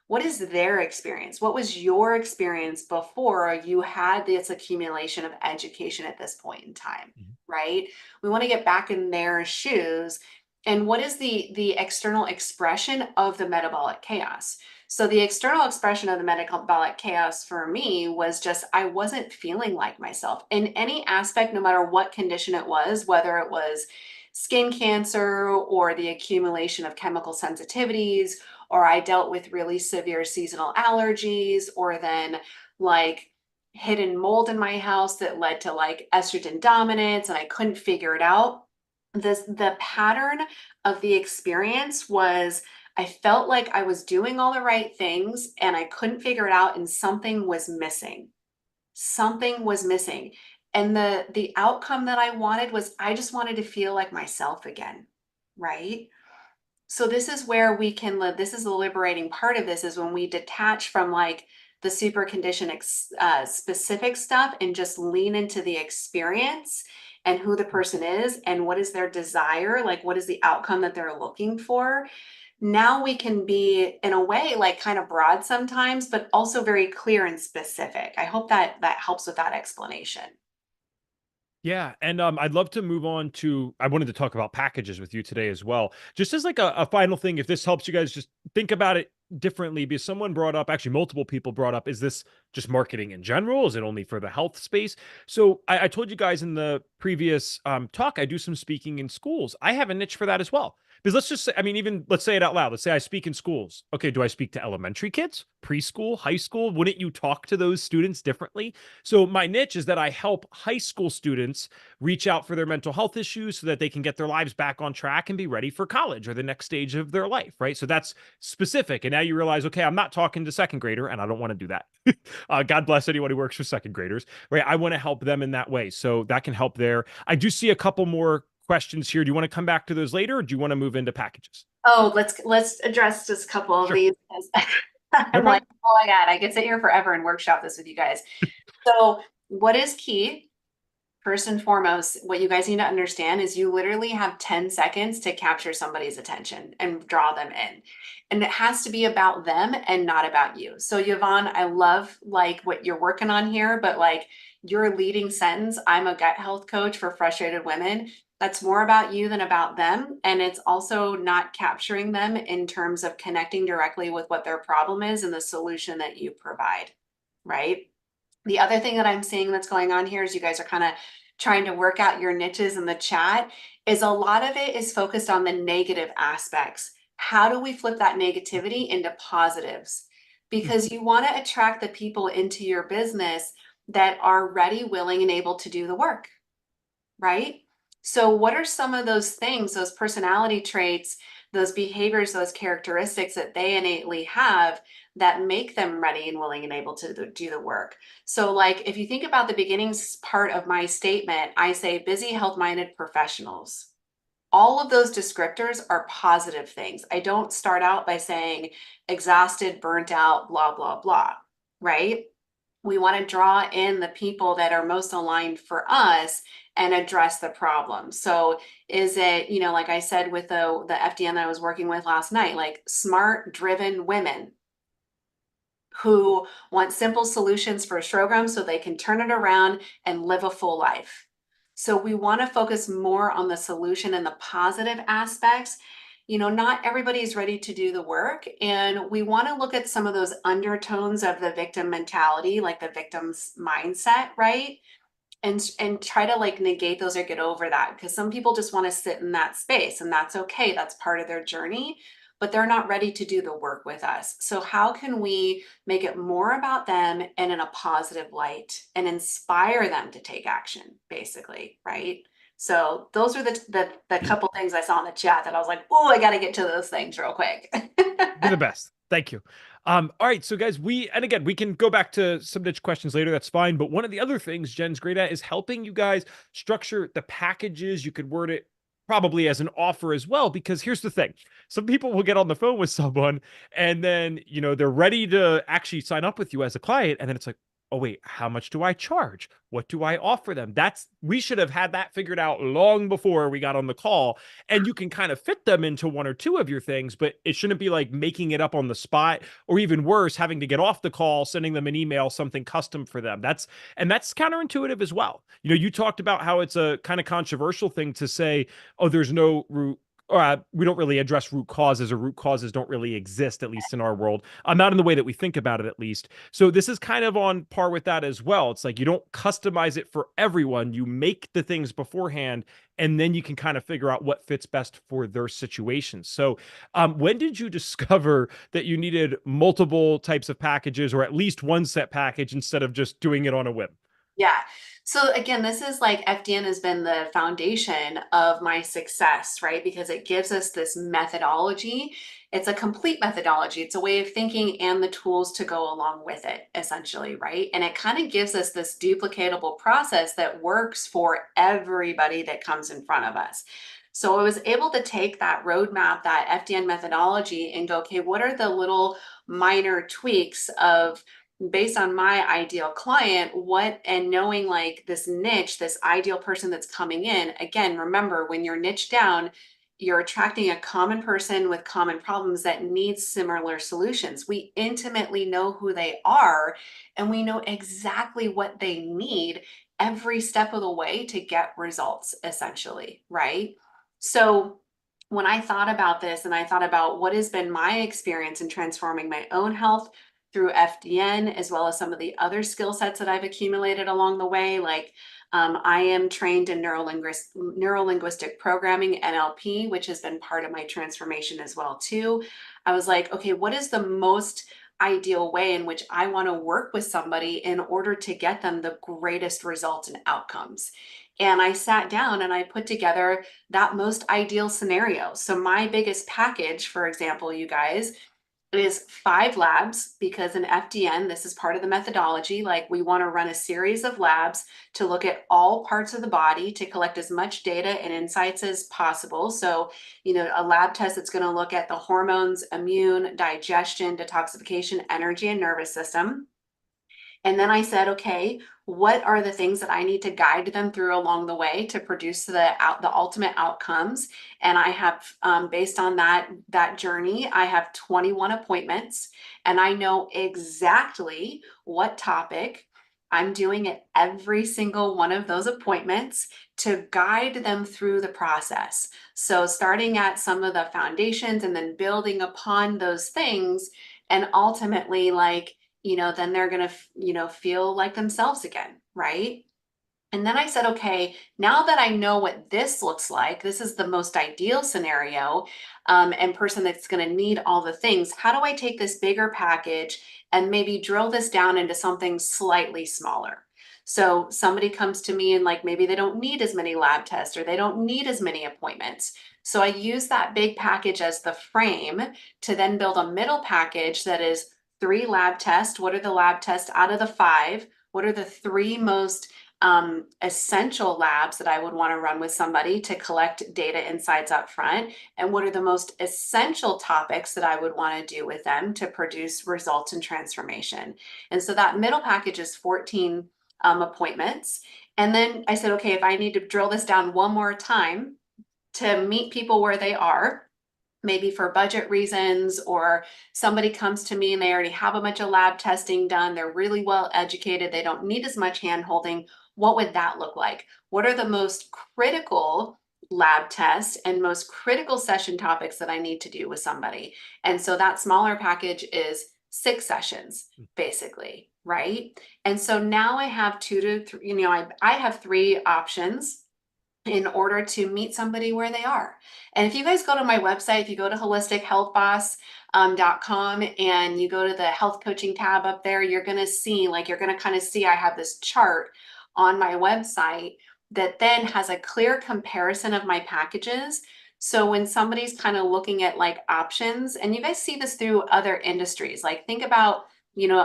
What is their experience? What was your experience before you had this accumulation of education at this point in time, Mhm. right? We want to get back in their shoes. And what is the external expression of the metabolic chaos? So the external expression of the metabolic chaos for me was just I wasn't feeling like myself in any aspect, no matter what condition it was, whether it was skin cancer or the accumulation of chemical sensitivities, or I dealt with really severe seasonal allergies, or then like hidden mold in my house that led to like estrogen dominance and I couldn't figure it out. The pattern of the experience was I felt like I was doing all the right things and I couldn't figure it out and something was missing. Something was missing. And the outcome that I wanted was I just wanted to feel like myself again, right? So this is where we can live. This is the liberating part of this is when we detach from like the super condition specific stuff and just lean into the experience and who the person is and what is their desire, like what is the outcome that they're looking for. Now we can be in a way like kind of broad sometimes, but also very clear and specific. I hope that that helps with that explanation. Yeah, and I'd love to move on to. I wanted to talk about packages with you today as well. Just as like a final thing, if this helps you guys just think about it differently, because someone brought up, actually multiple people brought up, is this just marketing in general? Is it only for the health space? So I told you guys in the previous talk, I do some speaking in schools. I have a niche for that as well. Because let's just say, I mean, even let's say it out loud. Let's say I speak in schools. Okay, do I speak to elementary kids, preschool, high school? Wouldn't you talk to those students differently? So my niche is that I help high school students reach out for their mental health issues so that they can get their lives back on track and be ready for college or the next stage of their life, right? So that's specific. And now you realize, okay, I'm not talking to second grader and I don't want to do that. God bless anyone who works for second graders, right? I want to help them in that way. So that can help there. I do see a couple more questions here. Do you want to come back to those later or do you want to move into packages? Oh, let's address just a couple of Sure. these. No I'm like, problem. oh my God, I could sit here forever and workshop this with you guys. So what is key? First and foremost, what you guys need to understand is you literally have 10 seconds to capture somebody's attention and draw them in. And it has to be about them and not about you. So Yvonne, I love like what you're working on here, but like your leading sentence, I'm a gut health coach for frustrated women. That's more about you than about them. And it's also not capturing them in terms of connecting directly with what their problem is and the solution that you provide, right? The other thing that I'm seeing that's going on here is you guys are kind of trying to work out your niches in the chat is a lot of it is focused on the negative aspects. How do we flip that negativity into positives? Because you want to attract the people into your business that are ready, willing, and able to do the work, right? So, what are some of those things, those personality traits, those behaviors, those characteristics that they innately have that make them ready and willing and able to do the work? So, like if you think about the beginnings part of my statement, I say busy, health minded professionals. All of those descriptors are positive things. I don't start out by saying exhausted, burnt out, blah, blah, blah, right? We want to draw in the people that are most aligned for us and address the problem. So is it, like I said with the FDN that I was working with last night, like smart, driven women who want simple solutions for Sjogren so they can turn it around and live a full life. So we want to focus more on the solution and the positive aspects. Not everybody's ready to do the work. And we want to look at some of those undertones of the victim mentality, like the victim's mindset, right? And try to like negate those or get over that because some people just want to sit in that space and that's okay, that's part of their journey, but they're not ready to do the work with us. So how can we make it more about them and in a positive light and inspire them to take action, basically, right? So those are the couple things I saw in the chat that I was like, oh, I got to get to those things real quick. You're the best. Thank you. All right, so guys, and again, we can go back to some niche questions later. That's fine. But one of the other things Jen's great at is helping you guys structure the packages. You could word it probably as an offer as well, because here's the thing. Some people will get on the phone with someone and then, they're ready to actually sign up with you as a client. And then it's like, oh, wait, how much do I charge? What do I offer them? We should have had that figured out long before we got on the call. And you can kind of fit them into one or two of your things, but it shouldn't be like making it up on the spot, or even worse, having to get off the call, sending them an email, something custom for them. That's counterintuitive as well. You talked about how it's a kind of controversial thing to say, oh, there's no root, we don't really address root causes, or root causes don't really exist, at least in our world. Not in the way that we think about it, at least. So this is kind of on par with that as well. It's like you don't customize it for everyone. You make the things beforehand, and then you can kind of figure out what fits best for their situation. So when did you discover that you needed multiple types of packages, or at least one set package, instead of just doing it on a whim? Yeah. So again, this is like FDN has been the foundation of my success, right? Because it gives us this methodology. It's a complete methodology. It's a way of thinking and the tools to go along with it, essentially, right? And it kind of gives us this duplicatable process that works for everybody that comes in front of us. So I was able to take that roadmap, that FDN methodology, and go, okay, what are the little minor tweaks of based on my ideal client, and knowing like this niche, this ideal person that's coming in. Again, remember, when you're niche down, you're attracting a common person with common problems that needs similar solutions. We intimately know who they are, and we know exactly what they need every step of the way to get results, essentially, right? So when I thought about this, and I thought about what has been my experience in transforming my own health through FDN, as well as some of the other skill sets that I've accumulated along the way. Like I am trained in neuro-linguistic programming, NLP, which has been part of my transformation as well too. I was like, okay, what is the most ideal way in which I want to work with somebody in order to get them the greatest results and outcomes? And I sat down and I put together that most ideal scenario. So my biggest package, for example, you guys, is 5 labs, because in FDN, this is part of the methodology. Like we want to run a series of labs to look at all parts of the body to collect as much data and insights as possible. So, a lab test that's going to look at the hormones, immune, digestion, detoxification, energy, and nervous system. And then I said, okay, what are the things that I need to guide them through along the way to produce the ultimate outcomes? And I have, based on that journey, I have 21 appointments, and I know exactly what topic I'm doing at every single one of those appointments to guide them through the process. So starting at some of the foundations and then building upon those things, and ultimately then they're going to, feel like themselves again, right? And then I said, okay, now that I know what this looks like, this is the most ideal scenario, and person that's going to need all the things. How do I take this bigger package and maybe drill this down into something slightly smaller? So somebody comes to me and like maybe they don't need as many lab tests, or they don't need as many appointments. So I use that big package as the frame to then build a middle package that is 3 lab tests. What are the lab tests out of the 5? What are the 3 most essential labs that I would want to run with somebody to collect data insights up front? And what are the most essential topics that I would want to do with them to produce results and transformation? And so that middle package is 14 appointments. And then I said, okay, if I need to drill this down one more time to meet people where they are, maybe for budget reasons, or somebody comes to me and they already have a bunch of lab testing done, they're really well educated, they don't need as much hand holding, what would that look like? What are the most critical lab tests and most critical session topics that I need to do with somebody? And so that smaller package is 6 sessions, basically, right? And so now I have 2 to 3, I have 3 options in order to meet somebody where they are. And if you guys go to my website, if you go to holistichealthboss.com and you go to the health coaching tab up there, you're going to see, I have this chart on my website that then has a clear comparison of my packages So when somebody's kind of looking at like options, and you guys see this through other industries, like think about,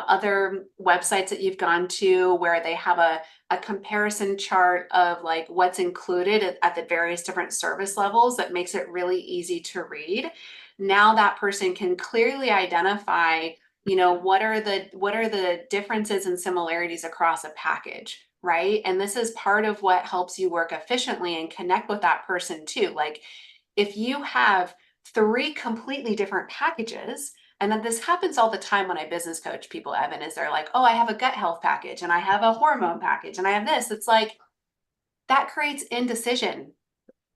other websites that you've gone to where they have a comparison chart of like what's included at the various different service levels that makes it really easy to read. Now that person can clearly identify, what are the differences and similarities across a package, right? And this is part of what helps you work efficiently and connect with that person too. Like if you have three completely different packages, and then this happens all the time when I business coach people, Evan, is they're like, oh, I have a gut health package and I have a hormone package and I have this. It's like that creates indecision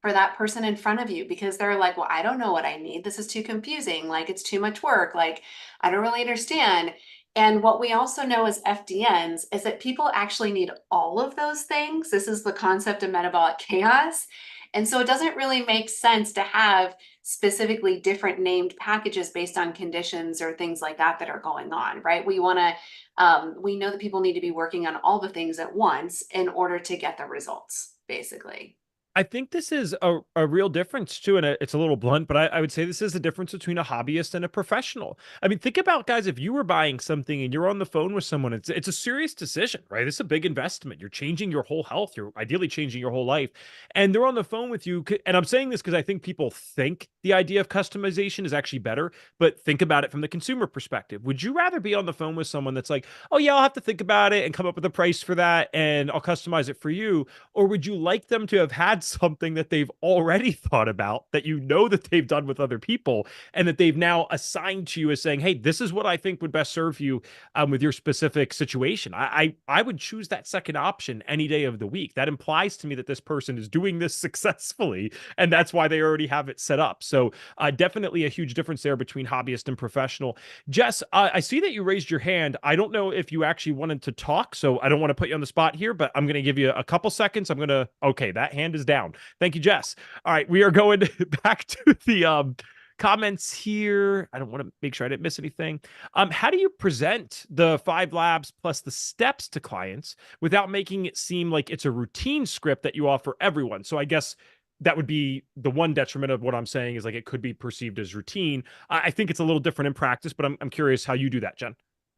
for that person in front of you because they're like, well, I don't know what I need. This is too confusing. Like, it's too much work. Like, I don't really understand. And what we also know as FDNs is that people actually need all of those things. This is the concept of metabolic chaos. And so it doesn't really make sense to have specifically different named packages based on conditions or things like that that are going on, right? We know that people need to be working on all the things at once in order to get the results, basically. I think this is a real difference too, and it's a little blunt, but I would say this is the difference between a hobbyist and a professional. I mean, think about guys, if you were buying something and you're on the phone with someone, it's a serious decision, right? It's a big investment. You're changing your whole health. You're ideally changing your whole life, and they're on the phone with you. And I'm saying this because I think people think the idea of customization is actually better, but think about it from the consumer perspective. Would you rather be on the phone with someone that's like, oh yeah, I'll have to think about it and come up with a price for that, and I'll customize it for you? Or would you like them to have had something that they've already thought about, that you know that they've done with other people, and that they've now assigned to you as saying, hey, this is what I think would best serve you with your specific situation? I would choose that second option any day of the week. That implies to me that this person is doing this successfully, and that's why they already have it set up. So definitely a huge difference there between hobbyist and professional. Jess, I see that you raised your hand. I don't know if you actually wanted to talk, so I don't want to put you on the spot here, but I'm going to give you a couple seconds. Okay, that hand is down. Thank you, Jess. All right, we are going back to the comments here. I don't want to make sure I didn't miss anything. How do you present the 5 labs plus the steps to clients without making it seem like it's a routine script that you offer everyone? So I guess that would be the one detriment of what I'm saying, is like it could be perceived as routine. I think it's a little different in practice, but I'm curious how you do that, Jen.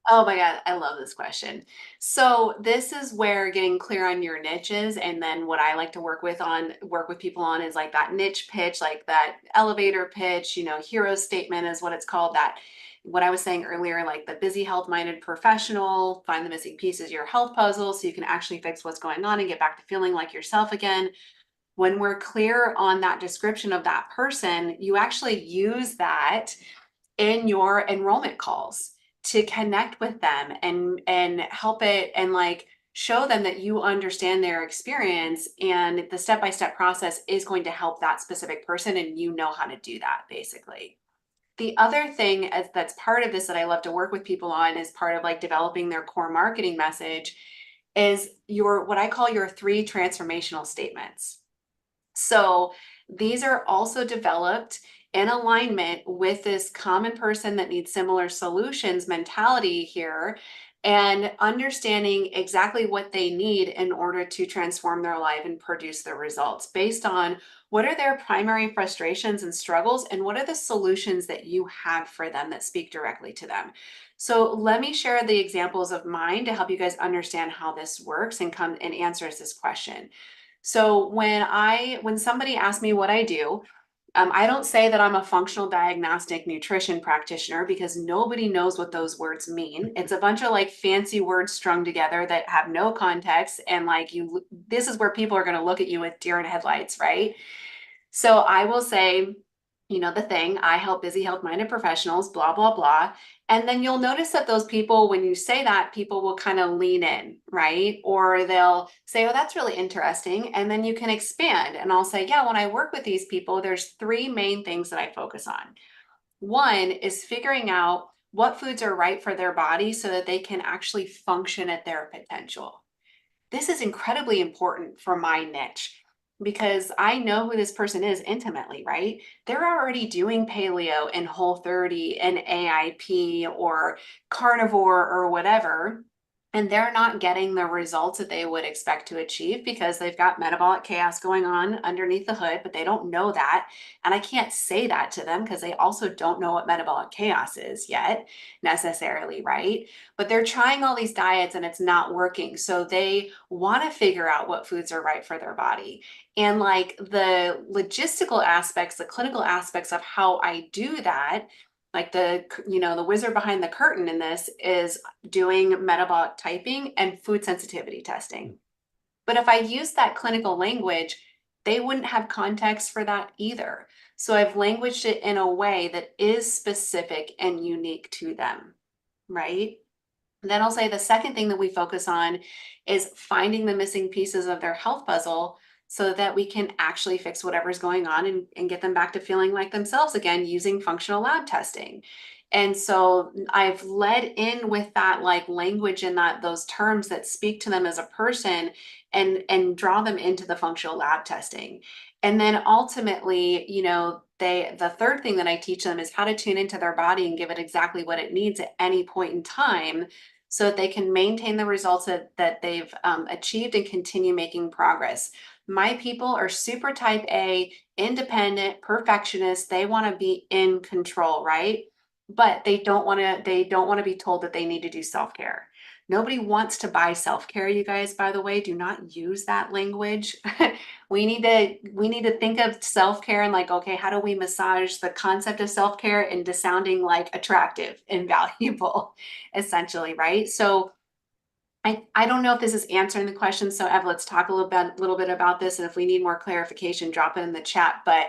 Oh my God, I love this question. So this is where getting clear on your niches, and then what I like to work with people on is like that niche pitch, like that elevator pitch, hero statement is what it's called. That what I was saying earlier, like the busy health minded professional, find the missing pieces of your health puzzle so you can actually fix what's going on and get back to feeling like yourself again. When we're clear on that description of that person, you actually use that in your enrollment calls to connect with them and help it and like show them that you understand their experience, and the step-by-step process is going to help that specific person, and you know how to do that basically. The other thing that's part of this that I love to work with people on is part of like developing their core marketing message is your what I call your 3 transformational statements. So these are also developed in alignment with this common person that needs similar solutions mentality here, and understanding exactly what they need in order to transform their life and produce the results based on what are their primary frustrations and struggles, and what are the solutions that you have for them that speak directly to them. So let me share the examples of mine to help you guys understand how this works and come and answers this question. So when somebody asks me what I do, I don't say that I'm a functional diagnostic nutrition practitioner because nobody knows what those words mean. It's a bunch of like fancy words strung together that have no context, and like this is where people are going to look at you with deer in headlights, right? So I will say, the thing, I help busy health minded professionals, blah, blah, blah. And then you'll notice that those people, when you say that, people will kind of lean in, right? Or they'll say, oh, that's really interesting. And then you can expand. And I'll say, yeah, when I work with these people, there's 3 main things that I focus on. One is figuring out what foods are right for their body so that they can actually function at their potential. This is incredibly important for my niche because I know who this person is intimately, right? They're already doing paleo and Whole 30 and AIP or carnivore or whatever. and they're not getting the results that they would expect to achieve because they've got metabolic chaos going on underneath the hood, but they don't know that. And I can't say that to them because they also don't know what metabolic chaos is yet necessarily, right? But they're trying all these diets and it's not working. So they want to figure out what foods are right for their body. And like the logistical aspects, the clinical aspects of how I do that, like the wizard behind the curtain in this is doing metabolic typing and food sensitivity testing. But if I use that clinical language, they wouldn't have context for that either. So I've languaged it in a way that is specific and unique to them, right? And then I'll say the second thing that we focus on is finding the missing pieces of their health puzzle so that we can actually fix whatever's going on and get them back to feeling like themselves again using functional lab testing. And so I've led in with that like language and that those terms that speak to them as a person and draw them into the functional lab testing. And then ultimately, the third thing that I teach them is how to tune into their body and give it exactly what it needs at any point in time so that they can maintain the results that they've achieved and continue making progress. My people are super type A, independent, perfectionists. They want to be in control, right? But they don't want to be told that they need to do self-care. Nobody wants to buy self-care, you guys, by the way. Do not use that language. We need to think of self-care and like, okay, how do we massage the concept of self-care into sounding like attractive and valuable, essentially, right? So I don't know if this is answering the question. So Ev, let's talk a little bit about this. And if we need more clarification, drop it in the chat. But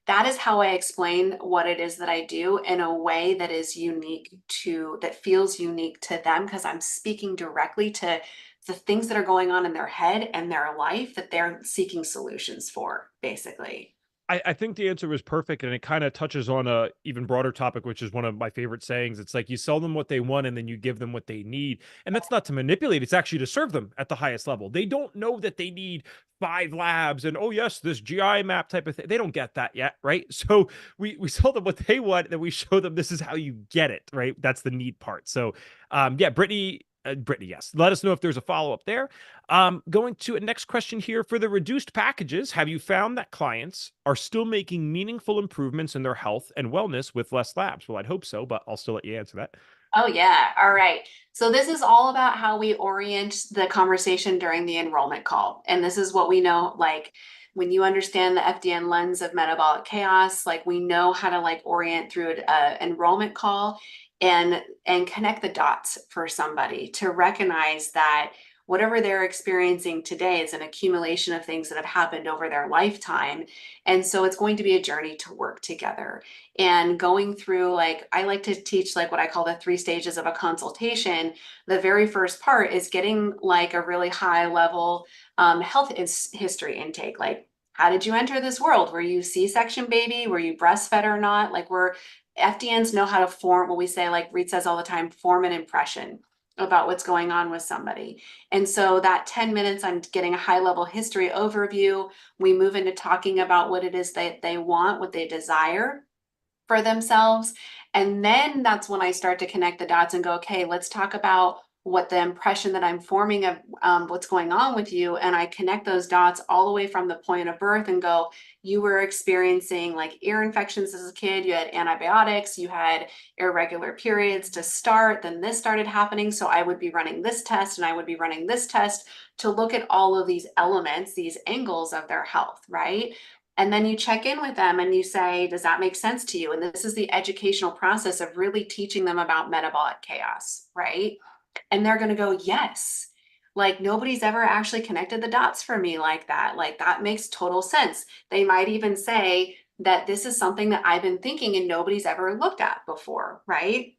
that is how I explain what it is that I do in a way that is that feels unique to them, because I'm speaking directly to the things that are going on in their head and their life that they're seeking solutions for, basically. I think the answer was perfect, and it kind of touches on a even broader topic, which is one of my favorite sayings. It's like you sell them what they want, and then you give them what they need, and that's not to manipulate. It's actually to serve them at the highest level. They don't know that they need 5 labs and oh yes, this GI map type of thing. They don't get that yet, right? So we sell them what they want, and we show them this is how you get it, right? That's the need part. So yeah, Brittany, yes. Let us know if there's a follow up there. Going to a next question here. For the reduced packages, have you found that clients are still making meaningful improvements in their health and wellness with less labs? Well, I'd hope so, but I'll still let you answer that. Oh, yeah. All right. So this is all about how we orient the conversation during the enrollment call. And this is what we know, like when you understand the FDN lens of metabolic chaos, like we know how to like orient through an enrollment call and connect the dots for somebody to recognize that whatever they're experiencing today is an accumulation of things that have happened over their lifetime. And so it's going to be a journey to work together and going through, like I like to teach like what I call the 3 stages of a consultation. The very first part is getting like a really high level health history intake, like how did you enter this world? Were you C-section baby? Were you breastfed or not? Like we're FDNs know how to form what we say, like Reed says all the time, form an impression about what's going on with somebody. And so that 10 minutes, I'm getting a high level history overview. We move into talking about what it is that they want, what they desire for themselves. And then that's when I start to connect the dots and go, okay, let's talk about what the impression that I'm forming of what's going on with you. And I connect those dots all the way from the point of birth and go, you were experiencing like ear infections as a kid, you had antibiotics, you had irregular periods to start, then this started happening. So I would be running this test and I would be running this test to look at all of these elements, these angles of their health, right? And then you check in with them and you say, does that make sense to you? And this is the educational process of really teaching them about metabolic chaos, right? And they're going to go, yes. Like nobody's ever actually connected the dots for me like that. Like that makes total sense. They might even say that this is something that I've been thinking and nobody's ever looked at before, right?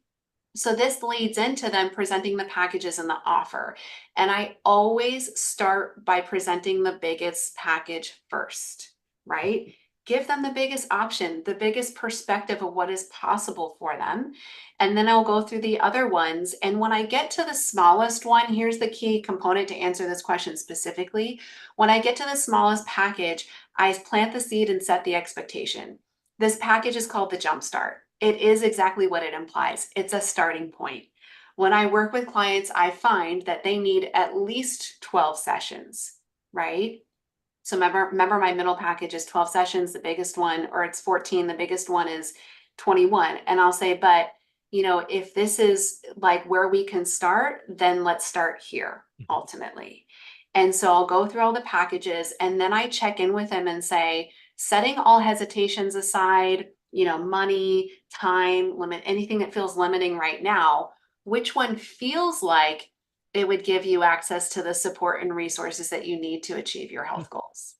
So this leads into them presenting the packages and the offer. And I always start by presenting the biggest package first, right? Give them the biggest option, the biggest perspective of what is possible for them. And then I'll go through the other ones. And when I get to the smallest one, here's the key component to answer this question specifically. When I get to the smallest package, I plant the seed and set the expectation. This package is called the Jumpstart. It is exactly what it implies. It's a starting point. When I work with clients, I find that they need at least 12 sessions, right? So remember my middle package is 12 sessions, the biggest one, or it's 14, the biggest one is 21. And I'll say, but if this is like where we can start, then let's start here ultimately. And so I'll go through all the packages and then I check in with them and say, setting all hesitations aside, money, time, limit, anything that feels limiting right now, which one feels like it would give you access to the support and resources that you need to achieve your health goals.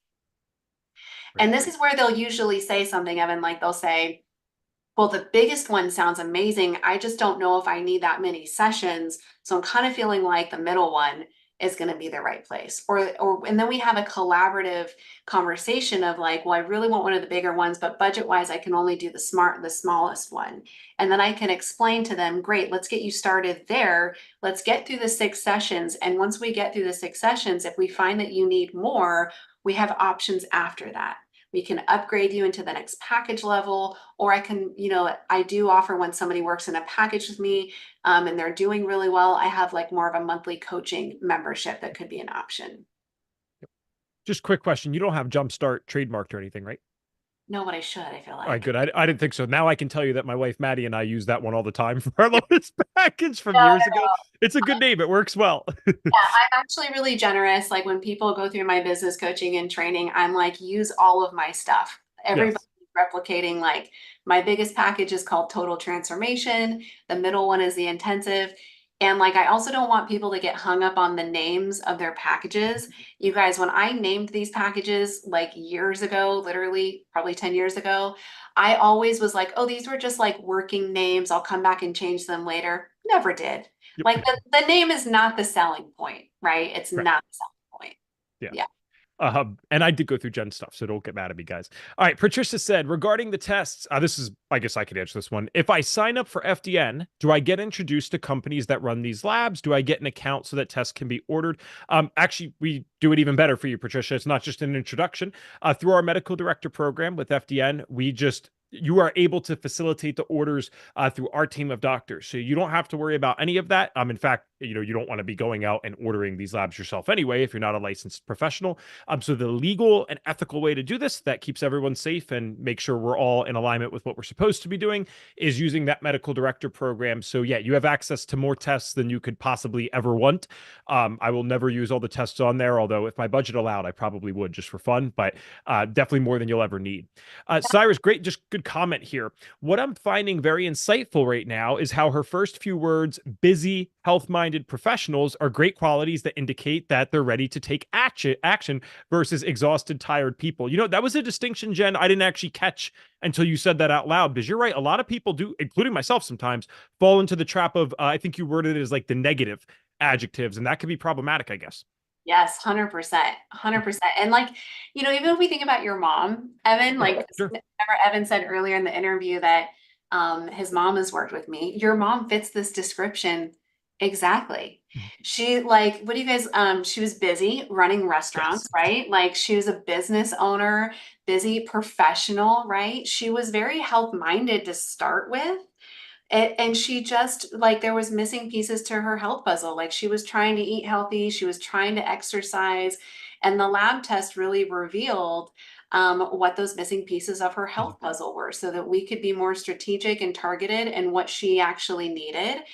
Right. And this is where they'll usually say something, Evan, like they'll say, well, the biggest one sounds amazing. I just don't know if I need that many sessions. So I'm kind of feeling like the middle one is going to be the right place. And then we have a collaborative conversation of like, well, I really want one of the bigger ones, but budget wise, I can only do the smallest one. And then I can explain to them, great, let's get you started there. Let's get through the 6 sessions. And once we get through the 6 sessions, if we find that you need more, we have options after that. We can upgrade you into the next package level, or I can, I do offer when somebody works in a package with me and they're doing really well, I have like more of a monthly coaching membership that could be an option. Just quick question. You don't have Jumpstart trademarked or anything, right? No, but I should, I feel All right, like. good. I didn't think so. Now I can tell you that my wife Maddie and I use that one all the time for our lowest package from No, no, years ago. no. It's a good name. It works well. Yeah, I'm actually really generous. Like when people go through my business coaching and training, I'm like, use all of my stuff. Everybody's Yes. replicating, like my biggest package is called Total Transformation. The middle one is the intensive. And like, I also don't want people to get hung up on the names of their packages. You guys, when I named these packages like years ago, literally probably 10 years ago, I always was like, oh, these were just like working names. I'll come back and change them later. Never did. Yep. Like the name is not the selling point, right? It's Right. not the selling point. Yeah. Yeah. And I did go through Jen stuff, so don't get mad at me, guys. All right, Patricia said regarding the tests. This is, I guess I could answer this one. If I sign up for FDN, do I get introduced to companies that run these labs? Do I get an account so that tests can be ordered? Actually, we do it even better for you, Patricia. It's not just an introduction. Through our medical director program with FDN, you are able to facilitate the orders through our team of doctors. So you don't have to worry about any of that. In fact, you don't want to be going out and ordering these labs yourself anyway if you're not a licensed professional. So the legal and ethical way to do this that keeps everyone safe and make sure we're all in alignment with what we're supposed to be doing is using that medical director program. So yeah, you have access to more tests than you could possibly ever want. I will never use all the tests on there, although if my budget allowed, I probably would just for fun, but definitely more than you'll ever need. Cyrus, great, just good comment here. What I'm finding very insightful right now is how her first few words, busy, health-minded professionals, are great qualities that indicate that they're ready to take action versus exhausted, tired people. That was a distinction, Jen, I didn't actually catch until you said that out loud, because you're right. A lot of people do, including myself sometimes, fall into the trap of, I think you worded it as like the negative adjectives, and that could be problematic, I guess. Yes, 100%, 100%. And like, even if we think about your mom, Evan, like Sure. remember Evan said earlier in the interview that his mom has worked with me. Your mom fits this description exactly. She like, what do you guys, she was busy running restaurants, Yes. right? Like she was a business owner, busy professional, right? She was very health minded to start with. And she just like there was missing pieces to her health puzzle. Like she was trying to eat healthy, she was trying to exercise, and the lab test really revealed what those missing pieces of her health puzzle were, so that we could be more strategic and targeted in what she actually needed.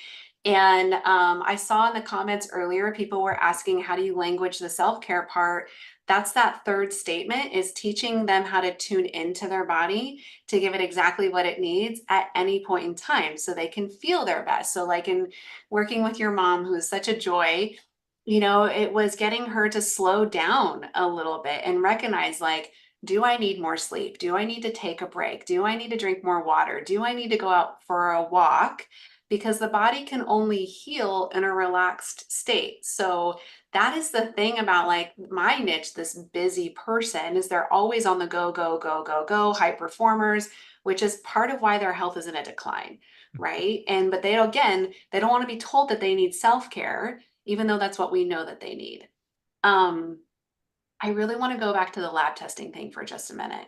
And I saw in the comments earlier, people were asking, how do you language the self-care part? That's that third statement, is teaching them how to tune into their body to give it exactly what it needs at any point in time so they can feel their best. So like in working with your mom, who is such a joy, it was getting her to slow down a little bit and recognize like, do I need more sleep? Do I need to take a break? Do I need to drink more water? Do I need to go out for a walk? Because the body can only heal in a relaxed state. So that is the thing about like my niche, this busy person, is they're always on the go, go, go, go, go, high performers, which is part of why their health is in a decline, right? But they don't want to be told that they need self-care, even though that's what we know that they need. I really want to go back to the lab testing thing for just a minute.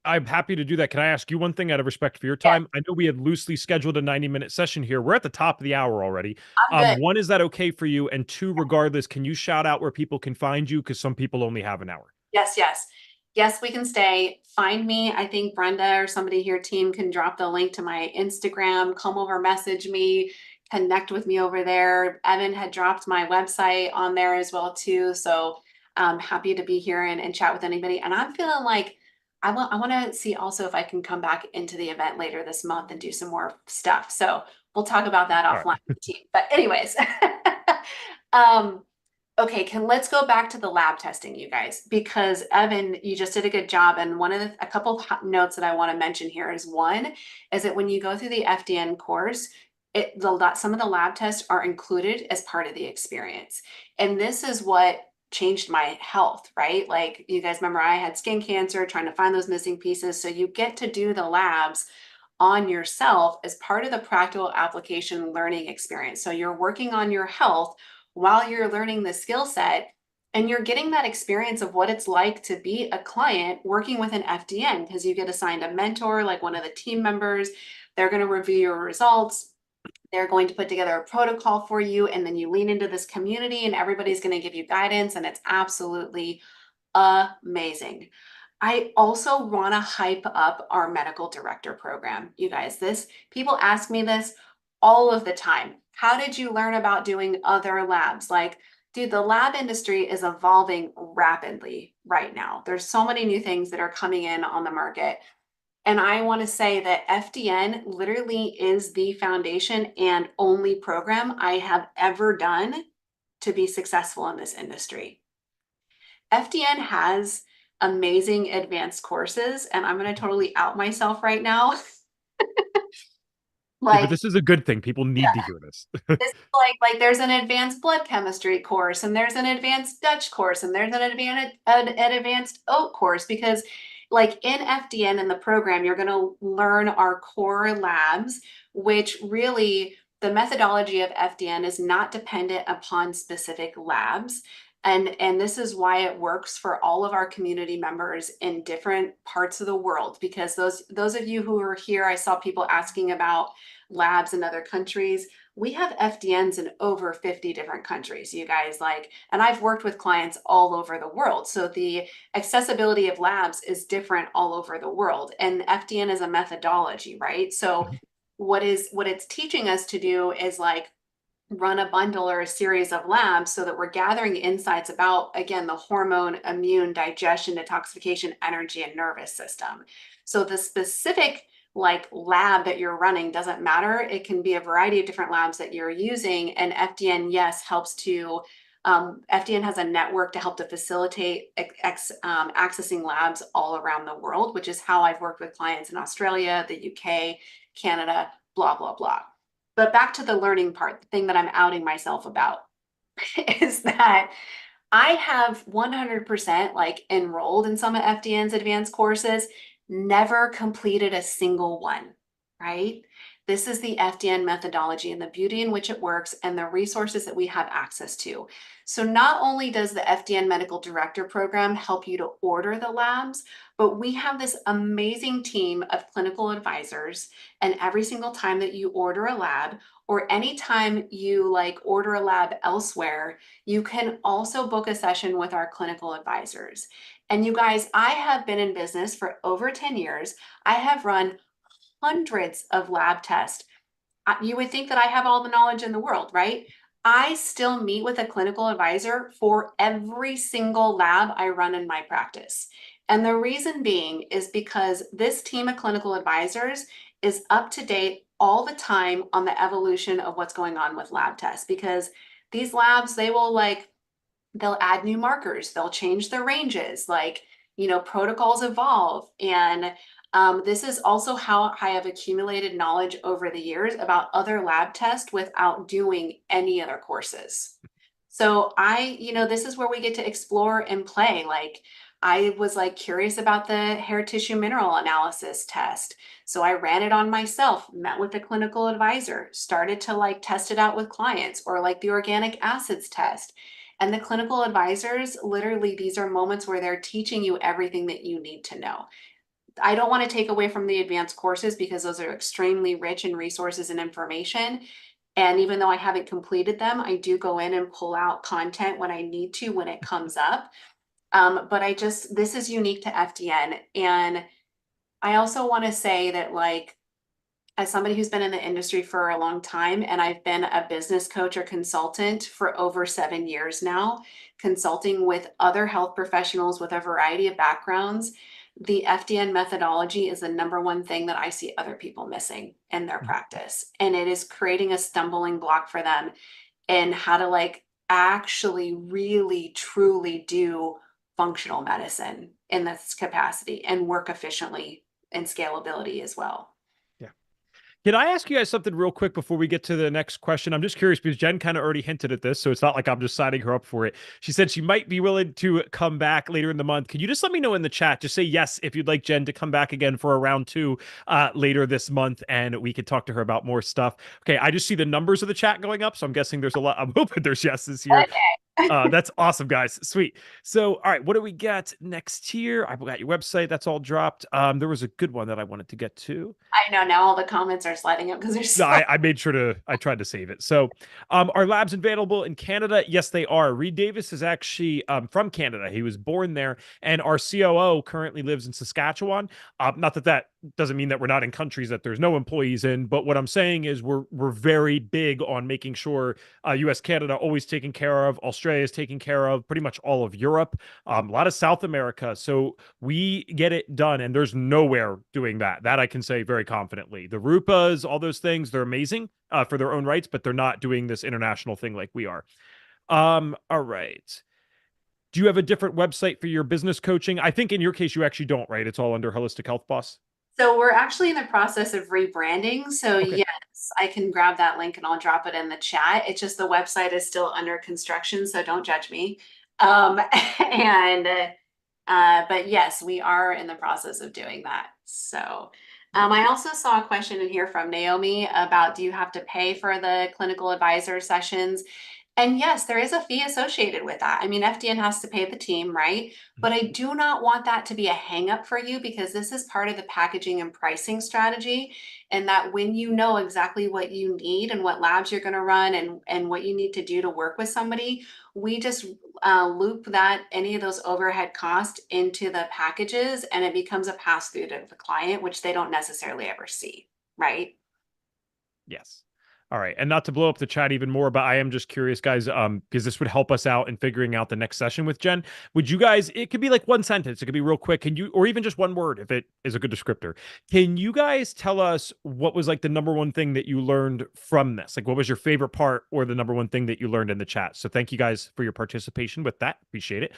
I'm happy to do that. Can I ask you one thing out of respect for your Yeah, time? I know we had loosely scheduled a 90-minute session here. We're at the top of the hour already. I'm good. One, is that okay for you? And two, regardless, can you shout out where people can find you? Because some people only have an hour. Yes, yes. Yes, we can stay. Find me. I think Brenda or somebody here team can drop the link to my Instagram. Come over, message me, connect with me over there. Evan had dropped my website on there as well too. So I'm happy to be here and chat with anybody. And I'm feeling like I want to see also if I can come back into the event later this month and do some more stuff. So we'll talk about that All right. offline with the team. But anyways, um, okay, let's go back to the lab testing, you guys, because Evan, you just did a good job. And a couple of notes that I want to mention here is one, is that when you go through the FDN course, some of the lab tests are included as part of the experience. And this is what changed my health, right? Like you guys remember I had skin cancer, trying to find those missing pieces. So you get to do the labs on yourself as part of the practical application learning experience. So you're working on your health while you're learning the skill set, and you're getting that experience of what it's like to be a client working with an FDN, because you get assigned a mentor, like one of the team members. They're going to review your results. They're going to put together a protocol for you, and then you lean into this community and everybody's going to give you guidance, and it's absolutely amazing. I also want to hype up our medical director program. You guys, people ask me this all of the time. How did you learn about doing other labs? Like, dude, the lab industry is evolving rapidly right now. There's so many new things that are coming in on the market. And I want to say that FDN literally is the foundation and only program I have ever done to be successful in this industry. FDN has amazing advanced courses, and I'm going to totally out myself right now. Yeah, but Like this is a good thing. People need to hear this. this, like there's an advanced blood chemistry course, and there's an advanced Dutch course, and there's an advanced oat course, because like in FDN in the program, you're going to learn our core labs, which really the methodology of FDN is not dependent upon specific labs. And this is why it works for all of our community members in different parts of the world, because those of you who are here, I saw people asking about labs in other countries. We have FDNs in over 50 different countries, you guys, like, and I've worked with clients all over the world. So the accessibility of labs is different all over the world. And FDN is a methodology, right? So what it's teaching us to do is like run a bundle or a series of labs so that we're gathering insights about, again, the hormone, immune, digestion, detoxification, energy, and nervous system. So the specific like lab that you're running doesn't matter. It can be a variety of different labs that you're using. And FDN, yes, helps to FDN has a network to help to facilitate accessing labs all around the world, which is how I've worked with clients in Australia, the UK, Canada, blah, blah, blah. But back to the learning part, the thing that I'm outing myself about is that I have 100% like enrolled in some of FDN's advanced courses, never completed a single one, right? This is the FDN methodology and the beauty in which it works and the resources that we have access to. So not only does the FDN Medical Director Program help you to order the labs, but we have this amazing team of clinical advisors. And every single time that you order a lab, or anytime you like order a lab elsewhere, you can also book a session with our clinical advisors. And you guys, I have been in business for over 10 years. I have run hundreds of lab tests. You would think that I have all the knowledge in the world, right? I still meet with a clinical advisor for every single lab I run in my practice. And the reason being is because this team of clinical advisors is up to date all the time on the evolution of what's going on with lab tests, because these labs, they'll add new markers, they'll change their ranges, like, protocols evolve. And this is also how I have accumulated knowledge over the years about other lab tests without doing any other courses. So this is where we get to explore and play. Like I was like curious about the hair tissue mineral analysis test. So I ran it on myself, met with a clinical advisor, started to like test it out with clients, or like the organic acids test. And the clinical advisors, literally, these are moments where they're teaching you everything that you need to know. I don't want to take away from the advanced courses because those are extremely rich in resources and information. And even though I haven't completed them, I do go in and pull out content when I need to when it comes up. But this is unique to FDN. And I also want to say that, like, as somebody who's been in the industry for a long time, and I've been a business coach or consultant for over 7 years now, consulting with other health professionals with a variety of backgrounds, the FDN methodology is the number one thing that I see other people missing in their practice. And it is creating a stumbling block for them in how to, like, actually really truly do functional medicine in this capacity and work efficiently and scalability as well. Yeah. Can I ask you guys something real quick before we get to the next question? I'm just curious because Jen kind of already hinted at this, so it's not like I'm just signing her up for it. She said she might be willing to come back later in the month. Can you just let me know in the chat? Just say yes if you'd like Jen to come back again for a round two later this month, and we could talk to her about more stuff. Okay, I just see the numbers of the chat going up, so I'm guessing there's a lot. I'm hoping there's yeses here. That's awesome, guys. Sweet. So, all right, what do we get next here? I've got your website. That's all dropped. There was a good one that I wanted to get to. I know now all the comments are sliding up because they're No, so. I made sure to, I tried to save it. So, are labs available in Canada? Yes, they are. Reed Davis is actually from Canada. He was born there, and our COO currently lives in Saskatchewan. Not that that doesn't mean that we're not in countries that there's no employees in, but what I'm saying is we're very big on making sure U.S. Canada always taken care of, Australia is taken care of, pretty much all of Europe, a lot of South America. So we get it done, and there's nowhere doing that. That I can say very confidently. The RUPAs, all those things, they're amazing for their own rights, but they're not doing this international thing like we are. All right. Do you have a different website for your business coaching? I think in your case, you actually don't, right? It's all under Holistic Health Boss. So we're actually in the process of rebranding. So Okay. yes, I can grab that link and I'll drop it in the chat. It's just the website is still under construction, so don't judge me. And but yes, we are in the process of doing that. So I also saw a question in here from Naomi about, do you have to pay for the clinical advisor sessions? And yes, there is a fee associated with that. I mean, FDN has to pay the team, right? But I do not want that to be a hang up for you, because this is part of the packaging and pricing strategy. And that when you know exactly what you need and what labs you're going to run and what you need to do to work with somebody, we just loop that, any of those overhead costs, into the packages, and it becomes a pass through to the client, which they don't necessarily ever see, right? Yes. All right. And not to blow up the chat even more, but I am just curious, guys, because this would help us out in figuring out the next session with Jen. Would you guys, it could be like one sentence, it could be real quick. Can you, or even just one word if it is a good descriptor. Can you guys tell us what was like the number one thing that you learned from this? Like, what was your favorite part or the number one thing that you learned in the chat? So thank you guys for your participation with that. Appreciate it.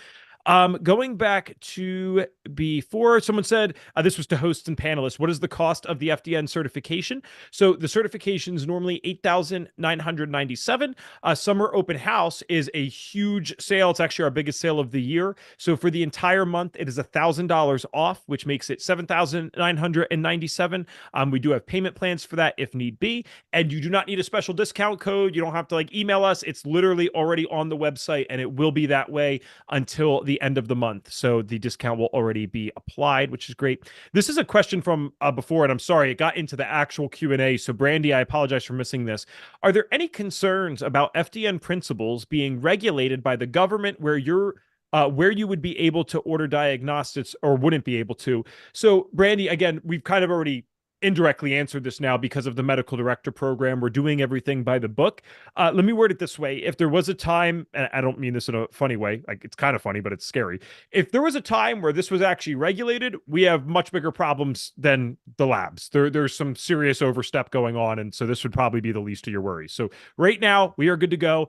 Going back to before, someone said this was to hosts and panelists. What is the cost of the FDN certification? So the certification is normally $8,997. Summer Open House is a huge sale. It's actually our biggest sale of the year. So for the entire month, it is $1,000 off, which makes it $7,997. We do have payment plans for that if need be, and you do not need a special discount code. You don't have to like email us. It's literally already on the website, and it will be that way until the end of the month. So the discount will already be applied, which is great. This is a question from before, and I'm sorry, it got into the actual Q&A. So Brandy, I apologize for missing this. Are there any concerns about FDN principles being regulated by the government where you would be able to order diagnostics or wouldn't be able to? So Brandy, again, we've kind of already indirectly answered this now because of the medical director program. We're doing everything by the book. Let me word it this way. If there was a time, and I don't mean this in a funny way, like it's kind of funny, but it's scary. If there was a time where this was actually regulated, we have much bigger problems than the labs. There's some serious overstep going on. And so this would probably be the least of your worries. So right now we are good to go.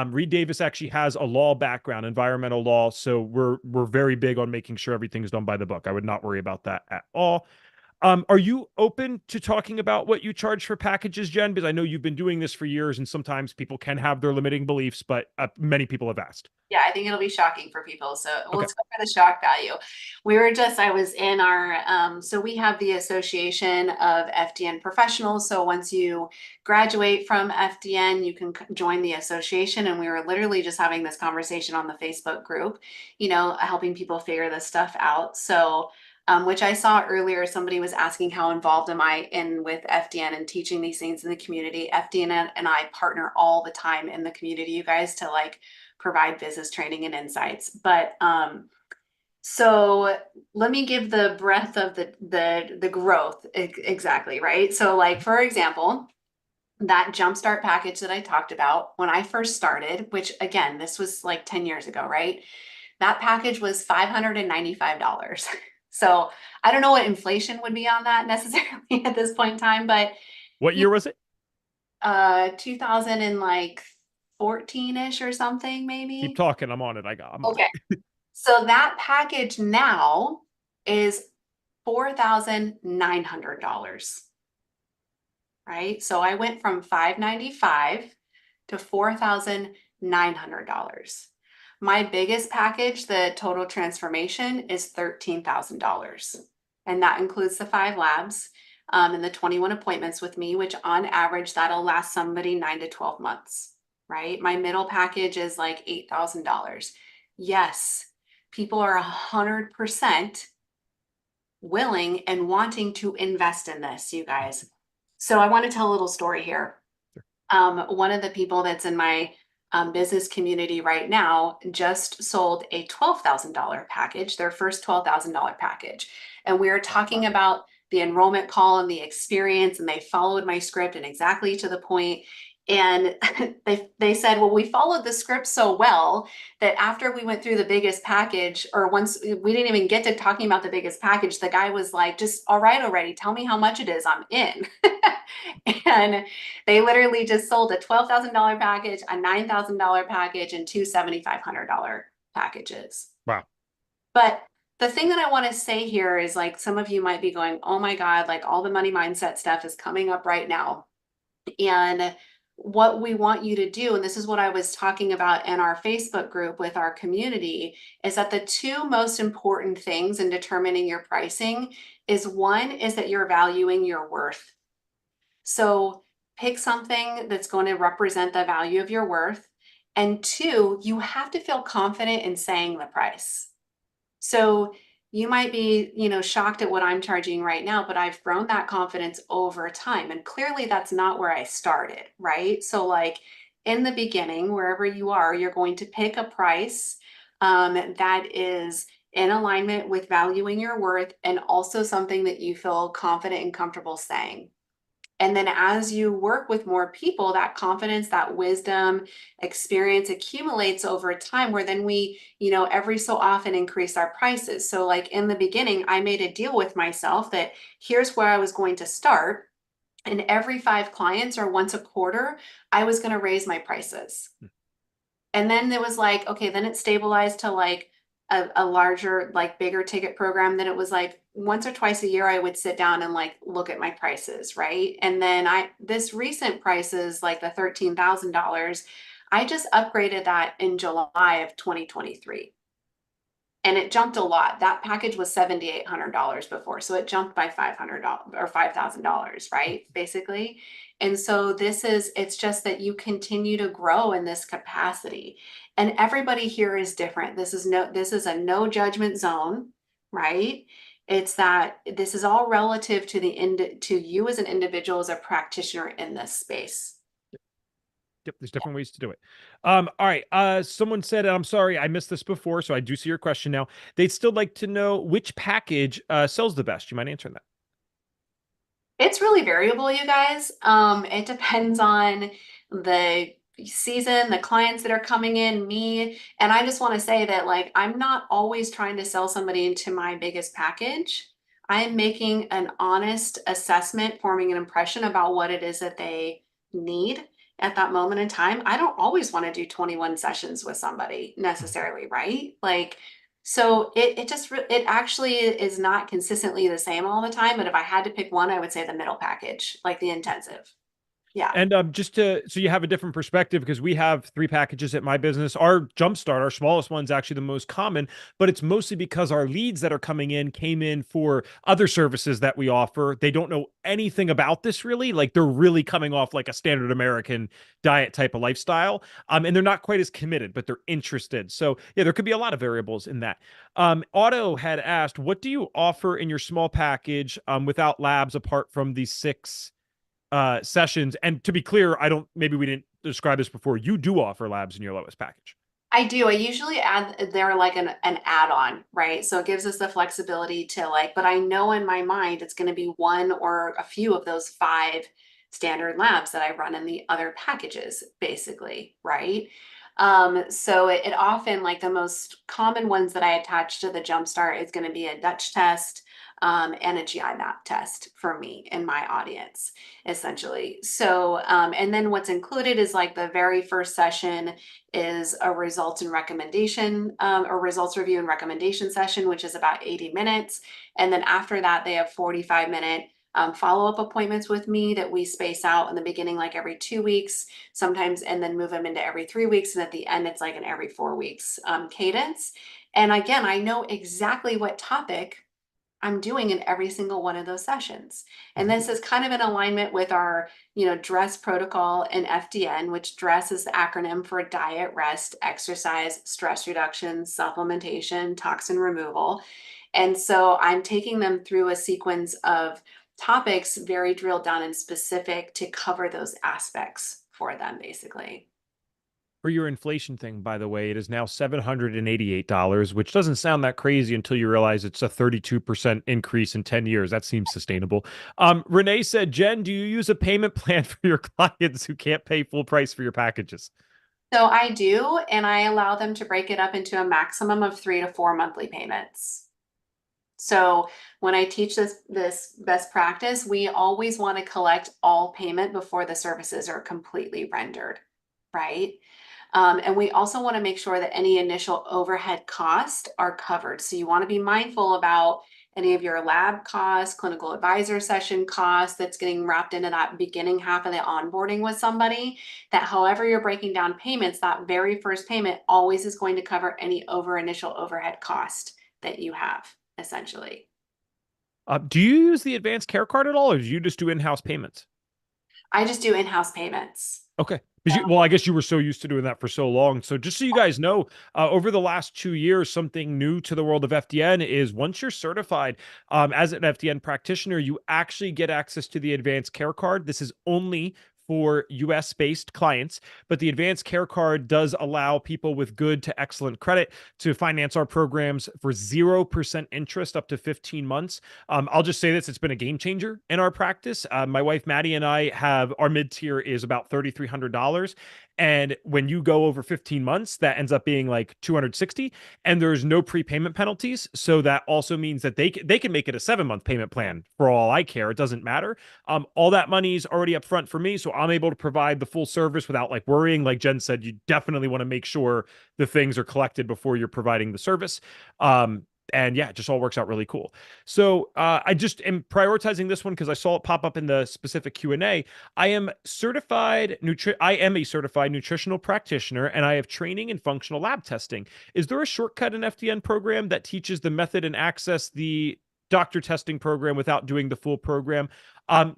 Reed Davis actually has a law background, environmental law. So we're very big on making sure everything's done by the book. I would not worry about that at all. Are you open to talking about what you charge for packages, Jen? Because I know you've been doing this for years, and sometimes people can have their limiting beliefs, but many people have asked. Yeah, I think it'll be shocking for people. So Okay. let's go for the shock value. I was in our, so we have the Association of FDN Professionals. So once you graduate from FDN, you can join the association. And we were literally just having this conversation on the Facebook group, helping people figure this stuff out. So, which I saw earlier, somebody was asking how involved am I in with FDN and teaching these things in the community. FDN and I partner all the time in the community, you guys, to like provide business training and insights. But so let me give the breadth of the growth exactly, right? So like for example, that jumpstart package that I talked about when I first started, which again, this was like 10 years ago, right? That package was $595. So I don't know what inflation would be on that necessarily at this point in time, but What you year was it? 2000 and like 14-ish or something Keep maybe. talking. I'm on it. I'm on Okay. it. So that package now is $4,900, right? So I went from 595 to $4,900. My biggest package, the total transformation, is $13,000. And that includes the 5 labs and the 21 appointments with me, which on average, that'll last somebody 9 to 12 months, right? My middle package is like $8,000. Yes, people are 100% willing and wanting to invest in this, you guys. So I want to tell a little story here. One of the people that's in my business community right now just sold a $12,000 package, their first $12,000 package. And we were talking about the enrollment call and the experience, and they followed my script and exactly to the point. And they said, well, we followed the script so well that after we went through the biggest package, or once we didn't even get to talking about the biggest package, the guy was like, just all right already, tell me how much it is, I'm in. And they literally just sold a $12,000 package, a $9,000 package, and two $7,500 packages. Wow. But the thing that I want to say here is like some of you might be going, oh my God, like all the money mindset stuff is coming up right now. And what we want you to do, and this is what I was talking about in our Facebook group with our community, is that the two most important things in determining your pricing is one is that you're valuing your worth. So pick something that's going to represent the value of your worth. And two, you have to feel confident in saying the price. So you might be, shocked at what I'm charging right now, but I've grown that confidence over time. And clearly that's not where I started, right? So like in the beginning, wherever you are, you're going to pick a price that is in alignment with valuing your worth and also something that you feel confident and comfortable saying. And then as you work with more people, that confidence, that wisdom, experience accumulates over time where then we, every so often increase our prices. So like in the beginning, I made a deal with myself that here's where I was going to start. And every 5 clients or once a quarter, I was going to raise my prices. And then it was like, okay, then it stabilized to like a larger, like bigger ticket program. Then it was like once or twice a year, I would sit down and like look at my prices, right? And then this recent prices, like the $13,000, I just upgraded that in July of 2023. And it jumped a lot. That package was $7,800 before. So it jumped by $500 or $5,000, right? Basically. And so it's just that you continue to grow in this capacity. And everybody here is different. This is a no judgment zone, right? It's that this is all relative to to you as an individual, as a practitioner in this space. Yep, there's different ways to do it. All right. Someone said, I'm sorry, I missed this before, so I do see your question now. They'd still like to know which package sells the best. You mind answering that? It's really variable, you guys. It depends on the season, the clients that are coming in, me. And I just want to say that like I'm not always trying to sell somebody into my biggest package. I am making an honest assessment, forming an impression about what it is that they need at that moment in time. I don't always want to do 21 sessions with somebody necessarily, right? Like So it actually is not consistently the same all the time, but if I had to pick one, I would say the middle package, like the intensive. Yeah. And just to so you have a different perspective, because we have three packages at my business. Our Jumpstart, our smallest one's actually the most common, but it's mostly because our leads that are coming in came in for other services that we offer. They don't know anything about this really. Like they're really coming off like a standard American diet type of lifestyle. And they're not quite as committed, but they're interested. So yeah, there could be a lot of variables in that. Otto had asked, what do you offer in your small package without labs apart from these six sessions? And to be clear, I don't, maybe we didn't describe this before. You do offer labs in your lowest package. I do. I usually add there like an add-on, right? So it gives us the flexibility to like, but I know in my mind it's going to be one or a few of those five standard labs that I run in the other packages, basically, right? So it often like the most common ones that I attach to the Jumpstart is going to be a Dutch test, and a GI map test for me and my audience, essentially. So, and then what's included is like the very first session is a results and recommendation, or results review and recommendation session, which is about 80 minutes. And then after that, they have 45-minute follow-up appointments with me that we space out in the beginning, like every 2 weeks, sometimes, and then move them into every 3 weeks. And at the end, it's like an every 4 weeks cadence. And again, I know exactly what topic I'm doing in every single one of those sessions. And this is kind of in alignment with our, dress protocol in FDN, which dress is the acronym for diet, rest, exercise, stress reduction, supplementation, toxin removal. And so I'm taking them through a sequence of topics very drilled down and specific to cover those aspects for them, basically. For your inflation thing, by the way, it is now $788, which doesn't sound that crazy until you realize it's a 32% increase in 10 years. That seems sustainable. Renee said, Jen, do you use a payment plan for your clients who can't pay full price for your packages? So I do, and I allow them to break it up into a maximum of 3 to 4 monthly payments. So when I teach this best practice, we always want to collect all payment before the services are completely rendered, right? And we also want to make sure that any initial overhead costs are covered. So you want to be mindful about any of your lab costs, clinical advisor session costs that's getting wrapped into that beginning half of the onboarding with somebody, that however you're breaking down payments, that very first payment always is going to cover any initial overhead cost that you have, essentially. Do you use the advanced care card at all, or do you just do in-house payments? I just do in-house payments. Okay. Well, I guess you were so used to doing that for so long. So just so you guys know, over the last 2 years, something new to the world of FDN is once you're certified as an FDN practitioner, you actually get access to the advanced care card. This is only for US based clients, but the advanced care card does allow people with good to excellent credit to finance our programs for 0% interest up to 15 months. I'll just say this, it's been a game changer in our practice. My wife, Maddie, and I have our mid tier is about $3,300. And when you go over 15 months, that ends up being like 260, and there's no prepayment penalties. So that also means that they can make it a 7-month payment plan for all I care. It doesn't matter. All that money is already up front for me. So I'm able to provide the full service without like worrying. Like Jen said, you definitely want to make sure the things are collected before you're providing the service. And yeah, it just all works out really cool. So I just am prioritizing this one because I saw it pop up in the specific Q&A. I am I am a certified nutritional practitioner, and I have training in functional lab testing. Is there a shortcut in FDN program that teaches the method and access the doctor testing program without doing the full program?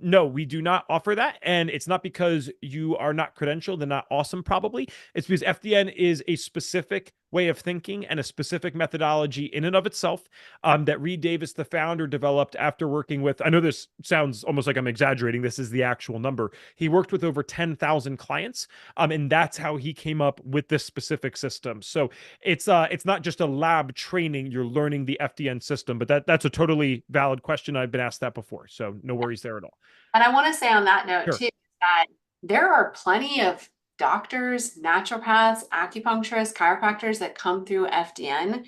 No, we do not offer that. And it's not because you are not credentialed and not awesome, probably. It's because FDN is a specific way of thinking and a specific methodology in and of itself that Reed Davis, the founder, developed after working with, I know this sounds almost like I'm exaggerating. This is the actual number. He worked with over 10,000 clients. And that's how he came up with this specific system. So it's not just a lab training. You're learning the FDN system, but that's a totally valid question. I've been asked that before. So no worries there at all. And I want to say on that note Sure. too, that there are plenty of doctors, naturopaths, acupuncturists, chiropractors that come through FDN.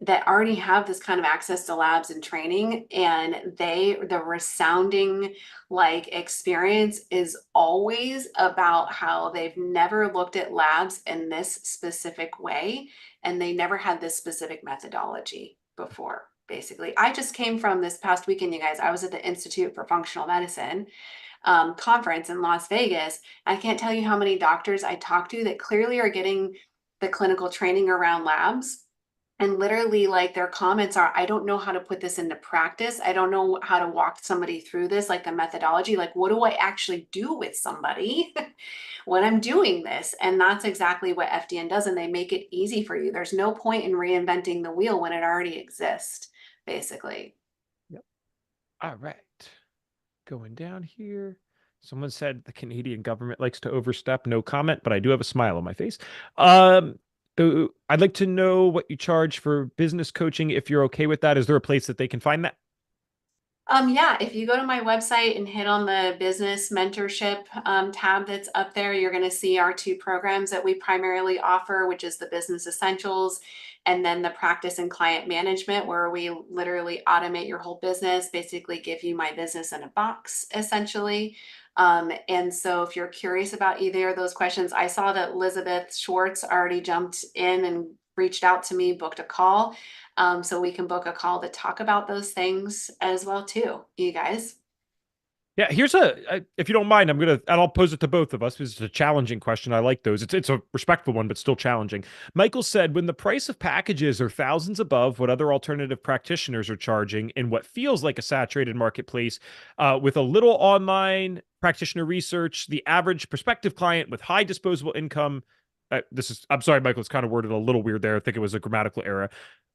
that already have this kind of access to labs and training, and the resounding like experience is always about how they've never looked at labs in this specific way, and they never had this specific methodology before. Basically, I just came from this past weekend, you guys. I was at the Institute for Functional Medicine conference in Las Vegas. I can't tell you how many doctors I talked to that clearly are getting the clinical training around labs. And literally, like their comments are, I don't know how to put this into practice. I don't know how to walk somebody through this, like the methodology. Like, what do I actually do with somebody when I'm doing this? And that's exactly what FDN does. And they make it easy for you. There's no point in reinventing the wheel when it already exists, basically. Yep. All right. Going down here. Someone said the Canadian government likes to overstep. No comment, but I do have a smile on my face. I'd like to know what you charge for business coaching, if you're okay with that. Is there a place that they can find that? Yeah, if you go to my website and hit on the business mentorship tab that's up there, you're going to see our two programs that we primarily offer, which is the Business Essentials and then the Practice and Client Management, where we literally automate your whole business, basically give you my business in a box, essentially. And so if you're curious about either of those questions, I saw that Elizabeth Schwartz already jumped in and reached out to me, booked a call. So we can book a call to talk about those things as well too, you guys. Yeah, if you don't mind, and I'll pose it to both of us because it's a challenging question. I like those. It's a respectful one, but still challenging. Michael said, when the price of packages are thousands above what other alternative practitioners are charging in what feels like a saturated marketplace, with a little online practitioner research, the average prospective client with high disposable income, I'm sorry, Michael, it's kind of worded a little weird there. I think it was a grammatical error.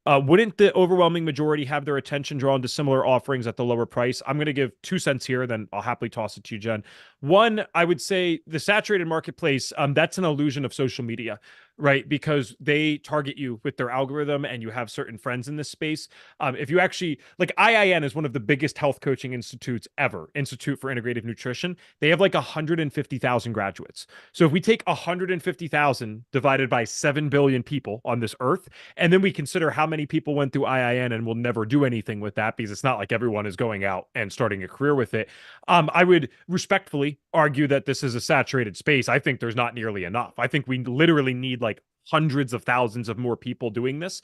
Wouldn't the overwhelming majority have their attention drawn to similar offerings at the lower price? I'm going to give 2 cents here, then I'll happily toss it to you, Jen. One, I would say the saturated marketplace, that's an illusion of social media, right? Because they target you with their algorithm and you have certain friends in this space. If you actually, like IIN is one of the biggest health coaching institutes ever, Institute for Integrative Nutrition. They have like 150,000 graduates. So if we take 150,000 divided by 7 billion people on this earth, and then we consider how many people went through IIN and will never do anything with that because it's not like everyone is going out and starting a career with it. I would respectfully argue that this is a saturated space. I think there's not nearly enough. I think we literally need like hundreds of thousands of more people doing this,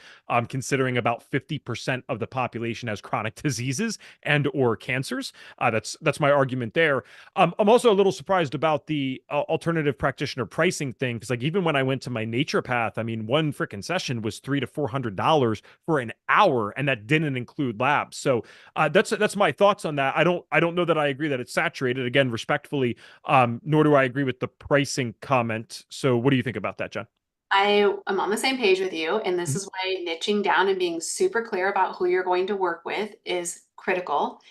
considering about 50% of the population has chronic diseases and or cancers. That's my argument there. I'm also a little surprised about the alternative practitioner pricing thing, because like even when I went to my naturopath, I mean, one freaking session was $300 to $400 for an hour, and that didn't include labs. So that's my thoughts on that. I don't know that I agree that it's saturated. Again, respectfully, nor do I agree with the pricing comment. So what do you think about that, John? I am on the same page with you, and this Mhm. is why niching down and being super clear about who you're going to work with is critical.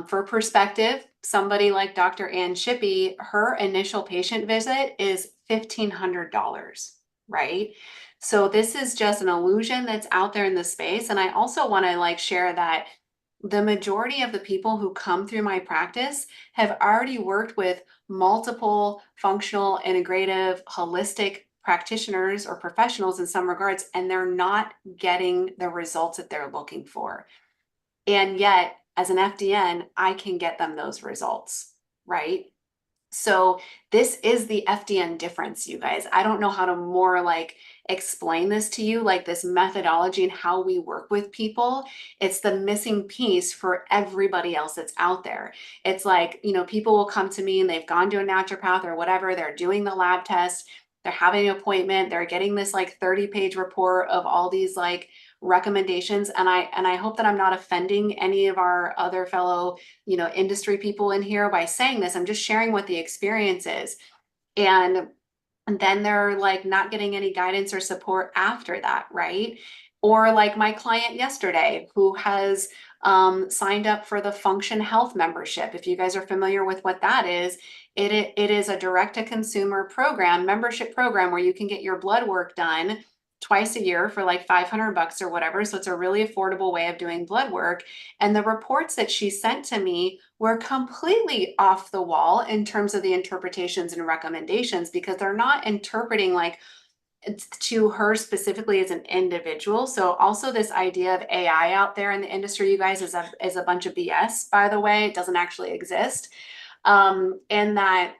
For perspective, somebody like Dr. Ann Shippey, her initial patient visit is $1,500, right? So this is just an illusion that's out there in the space. And I also want to like share that the majority of the people who come through my practice have already worked with multiple functional, integrative, holistic practitioners or professionals in some regards, and they're not getting the results that they're looking for. And yet, as an FDN, I can get them those results, right? So this is the FDN difference, you guys. I don't know how to more like explain this to you, like this methodology and how we work with people. It's the missing piece for everybody else that's out there. It's like, people will come to me and they've gone to a naturopath or whatever, they're doing the lab test, they're having an appointment, they're getting this like 30-page report of all these like recommendations. And I hope that I'm not offending any of our other fellow industry people in here by saying this. I'm just sharing what the experience is. And then they're like not getting any guidance or support after that, right? Or like my client yesterday who has signed up for the Function Health membership. If you guys are familiar with what that is, it is a direct to consumer program, membership program where you can get your blood work done twice a year for like $500 or whatever. So it's a really affordable way of doing blood work. And the reports that she sent to me were completely off the wall in terms of the interpretations and recommendations because they're not interpreting like it's to her specifically as an individual. So also this idea of AI out there in the industry, you guys, is a bunch of BS, by the way. It doesn't actually exist. And that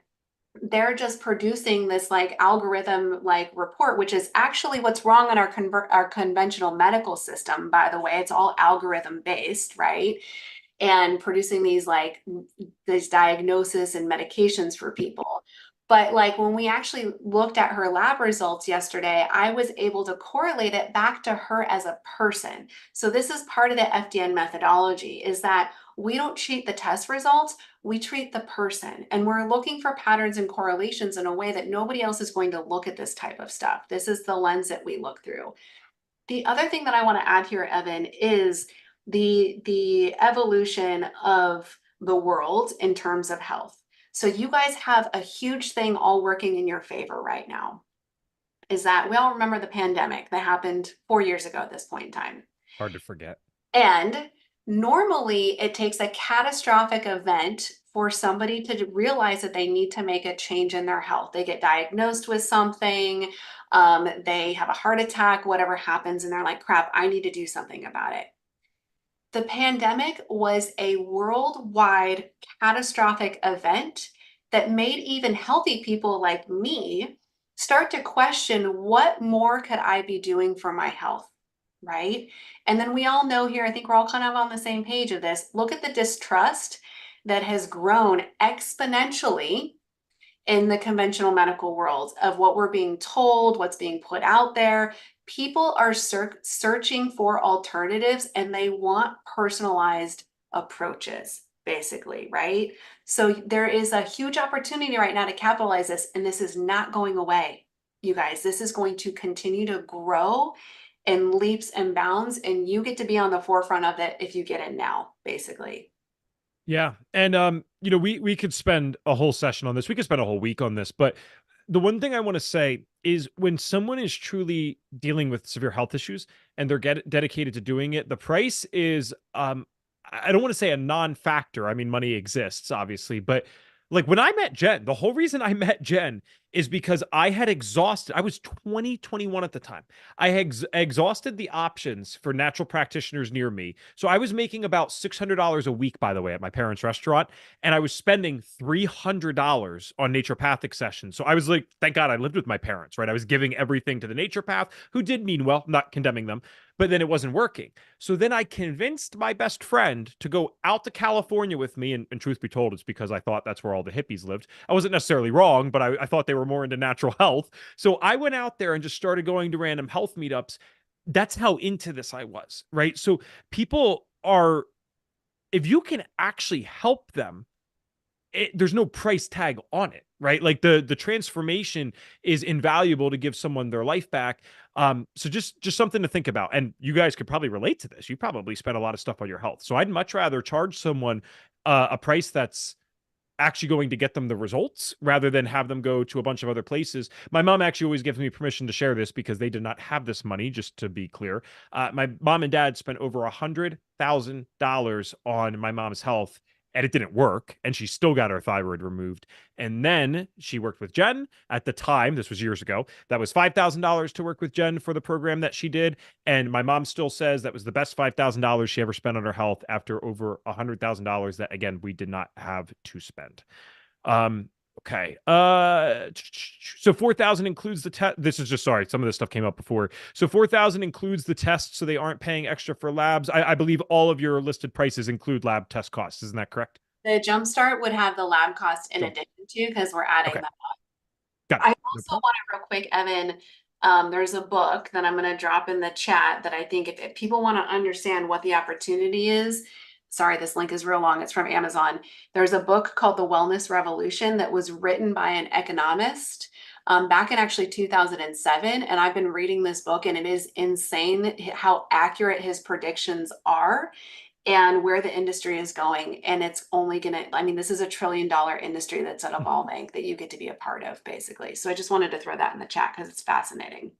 they're just producing this like algorithm like report, which is actually what's wrong in our conventional medical system, by the way. It's all algorithm based, right? And producing these diagnoses and medications for people. But like when we actually looked at her lab results yesterday, I was able to correlate it back to her as a person. So this is part of the FDN methodology, is that we don't treat the test results, we treat the person. And we're looking for patterns and correlations in a way that nobody else is going to look at this type of stuff. This is the lens that we look through. The other thing that I want to add here, Evan, is the evolution of the world in terms of health. So you guys have a huge thing all working in your favor right now. Is that we all remember the pandemic that happened 4 years ago at this point in time. Hard to forget. And normally it takes a catastrophic event for somebody to realize that they need to make a change in their health. They get diagnosed with something, they have a heart attack, whatever happens, and they're like, crap, I need to do something about it. The pandemic was a worldwide catastrophic event that made even healthy people like me start to question, what more could I be doing for my health? Right? And then we all know here, I think we're all kind of on the same page of this. Look at the distrust that has grown exponentially in the conventional medical world of what we're being told, what's being put out there. People are searching for alternatives and they want personalized approaches, basically, right? So there is a huge opportunity right now to capitalize this, and this is not going away, you guys. This is going to continue to grow in leaps and bounds, and you get to be on the forefront of it if you get in now, basically. Yeah. And we could spend a whole session on this. We could spend a whole week on this, but the one thing I want to say is when someone is truly dealing with severe health issues and they're dedicated to doing it, the price is I don't want to say a non-factor. I mean, money exists, obviously, but like when I met Jen, the whole reason I met Jen is because I had exhausted, I was 21 at the time. I had exhausted the options for natural practitioners near me. So I was making about $600 a week, by the way, at my parents' restaurant, and I was spending $300 on naturopathic sessions. So I was like, thank God I lived with my parents, right? I was giving everything to the naturopath, who did mean well, not condemning them, but then it wasn't working. So then I convinced my best friend to go out to California with me. And truth be told, it's because I thought that's where all the hippies lived. I wasn't necessarily wrong, but I thought they were more into natural health. So I went out there and just started going to random health meetups. That's how into this I was, right? So people are, if you can actually help them, there's no price tag on it, right? Like the transformation is invaluable to give someone their life back. So just something to think about. And you guys could probably relate to this. You probably spend a lot of stuff on your health. So I'd much rather charge someone a price that's actually going to get them the results rather than have them go to a bunch of other places. My mom actually always gives me permission to share this because they did not have this money, just to be clear. My mom and dad spent over $100,000 on my mom's health, and it didn't work, and she still got her thyroid removed. And then she worked with Jen at the time. This was years ago. That was $5,000 to work with Jen for the program that she did. And my mom still says that was the best $5,000 she ever spent on her health after over $100,000 that, again, we did not have to spend. Okay. So 4,000 includes the test. This is just, sorry, some of this stuff came up before. So 4,000 includes the test, so they aren't paying extra for labs. I believe all of your listed prices include lab test costs. Isn't that correct? The Jumpstart would have the lab cost in So, addition to, because we're adding okay. that. Got it. I No also problem. want to real quick, Evan, there's a book that I'm going to drop in the chat that I think if people want to understand what the opportunity is, sorry, this link is real long. It's from Amazon. There's a book called The Wellness Revolution that was written by an economist back in actually 2007. And I've been reading this book, and it is insane how accurate his predictions are and where the industry is going. And it's only gonna, I mean, this is $1 trillion industry that's evolving that you get to be a part of, basically. So I just wanted to throw that in the chat because it's fascinating.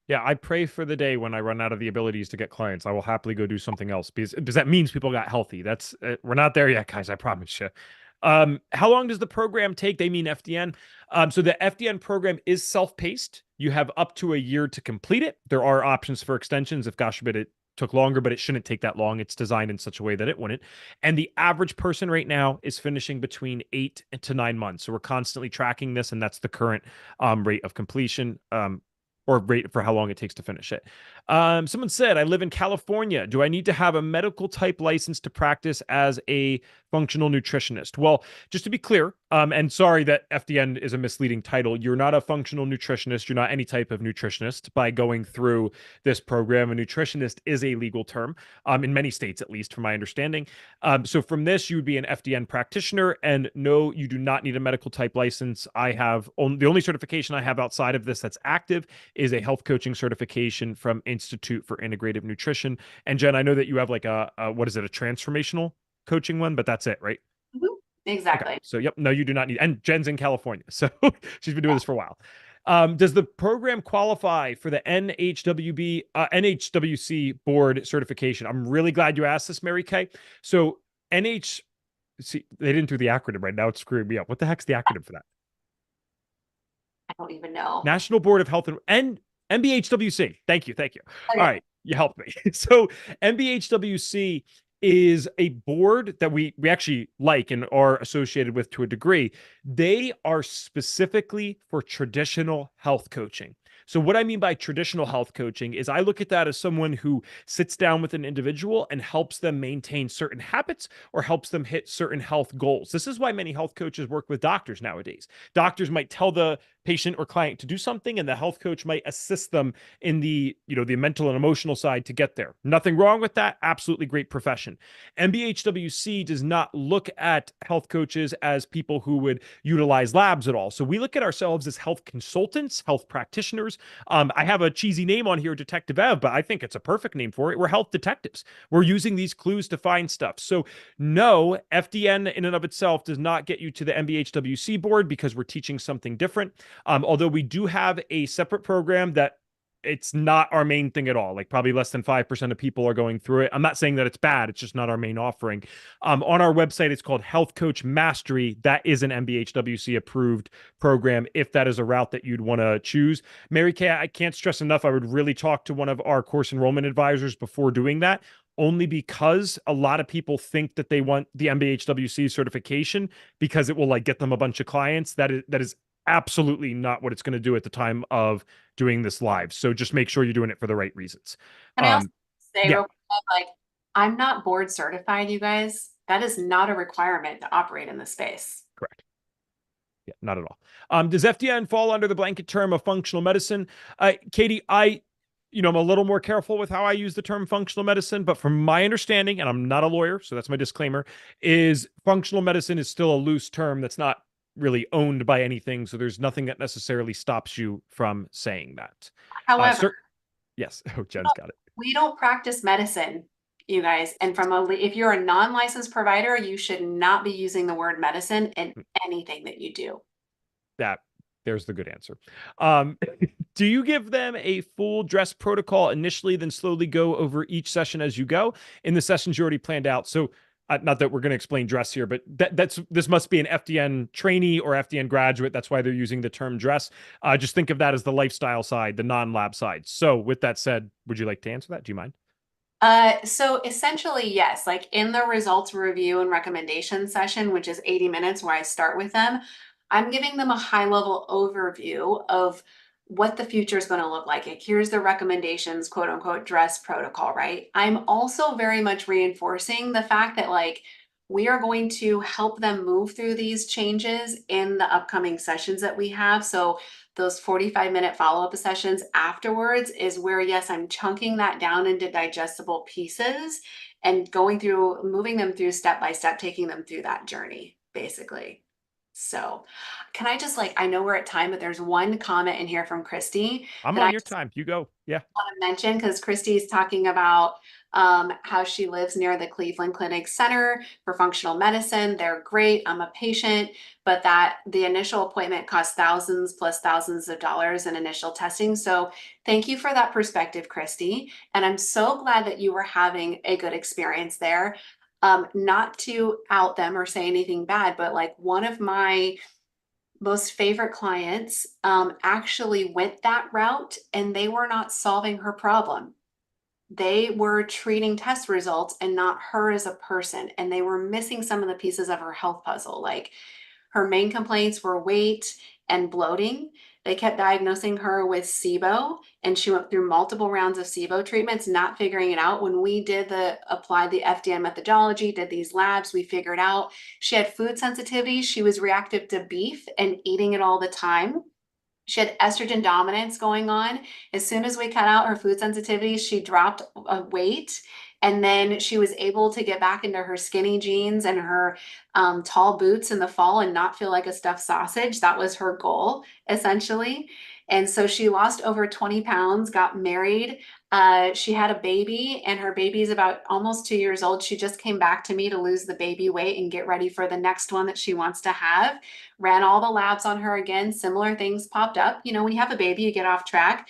Yeah, I pray for the day when I run out of the abilities to get clients. I will happily go do something else because that means people got healthy. That's we're not there yet, guys. I promise you. How long does the program take? They mean FDN. So the FDN program is self-paced. You have up to a year to complete it. There are options for extensions if, gosh forbid, it took longer, but it shouldn't take that long. It's designed in such a way that it wouldn't. And the average person right now is finishing between 8 to 9 months. So we're constantly tracking this, and that's the current rate of completion. Or rate for how long it takes to finish it. Someone said, I live in California. Do I need to have a medical type license to practice as a functional nutritionist? Well, just to be clear, and sorry that FDN is a misleading title, you're not a functional nutritionist. You're not any type of nutritionist by going through this program. A nutritionist is a legal term in many states, at least from my understanding. So from this, you would be an FDN practitioner. And no, you do not need a medical type license. The only certification I have outside of this that's active is a health coaching certification from Institute for Integrative Nutrition. And Jen, I know that you have like what is it, a transformational coaching one, but that's it, right? Mhm. Exactly. Okay. So, yep, no, you do not need, and Jen's in California. So she's been doing this for a while. Does the program qualify for the NHWC board certification? I'm really glad you asked this, Mary Kay. So NH, see, they didn't do the acronym right now. It's screwing me up. What the heck's the acronym for that? I don't even know. National Board of Health and NBHWC. Thank you. Thank you. All Okay. right. You helped me. So NBHWC is a board that we actually like and are associated with to a degree. They are specifically for traditional health coaching. So what I mean by traditional health coaching is I look at that as someone who sits down with an individual and helps them maintain certain habits or helps them hit certain health goals. This is why many health coaches work with doctors nowadays. Doctors might tell the patient or client to do something, and the health coach might assist them in the mental and emotional side to get there. Nothing wrong with that. Absolutely great profession. NBHWC does not look at health coaches as people who would utilize labs at all. So we look at ourselves as health consultants, health practitioners. I have a cheesy name on here, Detective Ev, but I think it's a perfect name for it. We're health detectives. We're using these clues to find stuff. So no, FDN in and of itself does not get you to the NBHWC board because we're teaching something different. Although we do have a separate program that it's not our main thing at all. Like probably less than 5% of people are going through it. I'm not saying that it's bad. It's just not our main offering. On our website, it's called Health Coach Mastery. That is an MBHWC approved program if that is a route that you'd want to choose. Mary Kay, I can't stress enough. I would really talk to one of our course enrollment advisors before doing that, only because a lot of people think that they want the MBHWC certification because it will like get them a bunch of clients. That is absolutely not what it's going to do at the time of doing this live. So just make sure you're doing it for the right reasons. Can I also say Yeah, real quick, like, I'm not board certified, you guys. That is not a requirement to operate in the space. correct. Yeah, not at all. Does FDN fall under the blanket term of functional medicine? Katie, I'm a little more careful with how I use the term functional medicine, but from my understanding, and I'm not a lawyer, so that's my disclaimer, is functional medicine is still a loose term that's not really owned by anything. So there's nothing that necessarily stops you from saying that. However, Yes. Oh, Jen's got it. we don't practice medicine, you guys. And if you're a non-licensed provider, you should not be using the word medicine in anything that you do. There's the good answer. Do you give them a full dress protocol initially, then slowly go over each session as you go in the sessions you already planned out? So not that we're going to explain dress here, but this must be an FDN trainee or FDN graduate. That's why they're using the term dress. Just think of that as the lifestyle side, the non-lab side. So with that said, would you like to answer that? Do you mind? So essentially, yes, like in the results review and recommendation session, which is 80 minutes where I start with them, I'm giving them a high level overview of what the future is going to look like. Here's the recommendations, quote unquote, dress protocol, right? I'm also very much reinforcing the fact that like we are going to help them move through these changes in the upcoming sessions that we have. So those 45-minute follow-up sessions afterwards is where, yes, I'm chunking that down into digestible pieces and moving them through step by step, taking them through that journey, basically. So can I just I know we're at time, but there's one comment in here from Christy I'm that on I your time. You go. Yeah. want to mention because Christy's talking about how she lives near the Cleveland Clinic Center for Functional Medicine. They're great. I'm a patient, but that the initial appointment costs thousands plus thousands of dollars in initial testing. So thank you for that perspective, Christy. And I'm so glad that you were having a good experience there. Not to out them or say anything bad, but like one of my most favorite clients actually went that route and they were not solving her problem. They were treating test results and not her as a person. And they were missing some of the pieces of her health puzzle. Like her main complaints were weight and bloating. They kept diagnosing her with SIBO, and she went through multiple rounds of SIBO treatments, not figuring it out. When we applied the FDN methodology, did these labs, we figured out she had food sensitivity. She was reactive to beef and eating it all the time. She had estrogen dominance going on. As soon as we cut out her food sensitivity, she dropped weight. And then she was able to get back into her skinny jeans and her tall boots in the fall and not feel like a stuffed sausage. That was her goal, essentially. And so she lost over 20 pounds, got married. She had a baby, and her baby's about almost 2 years old. She just came back to me to lose the baby weight and get ready for the next one that she wants to have. Ran all the labs on her again. Similar things popped up. You know, when you have a baby, you get off track.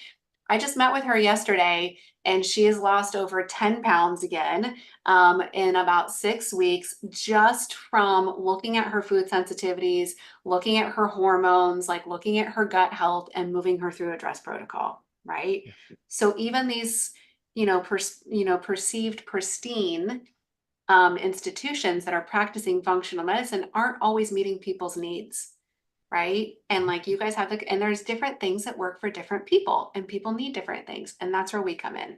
I just met with her yesterday and she has lost over 10 pounds again in about 6 weeks, just from looking at her food sensitivities, looking at her hormones, like looking at her gut health and moving her through a dress protocol, right? Yeah. So even these, perceived pristine institutions that are practicing functional medicine aren't always meeting people's needs, right? And like you guys have and there's different things that work for different people, and people need different things, and that's where we come in.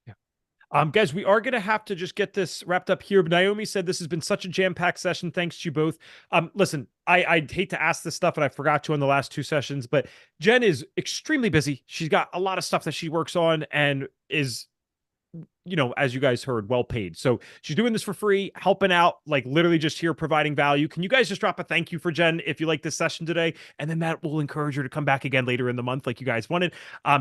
Yeah. Guys, we are going to have to just get this wrapped up here. But Naomi said this has been such a jam-packed session. Thanks to you both. Listen, I hate to ask this stuff, and I forgot to in the last two sessions, but Jen is extremely busy. She's got a lot of stuff that she works on and is, as you guys heard, well paid. So she's doing this for free, helping out, like literally just here providing value. Can you guys just drop a thank you for Jen if you like this session today? And then that will encourage her to come back again later in the month like you guys wanted.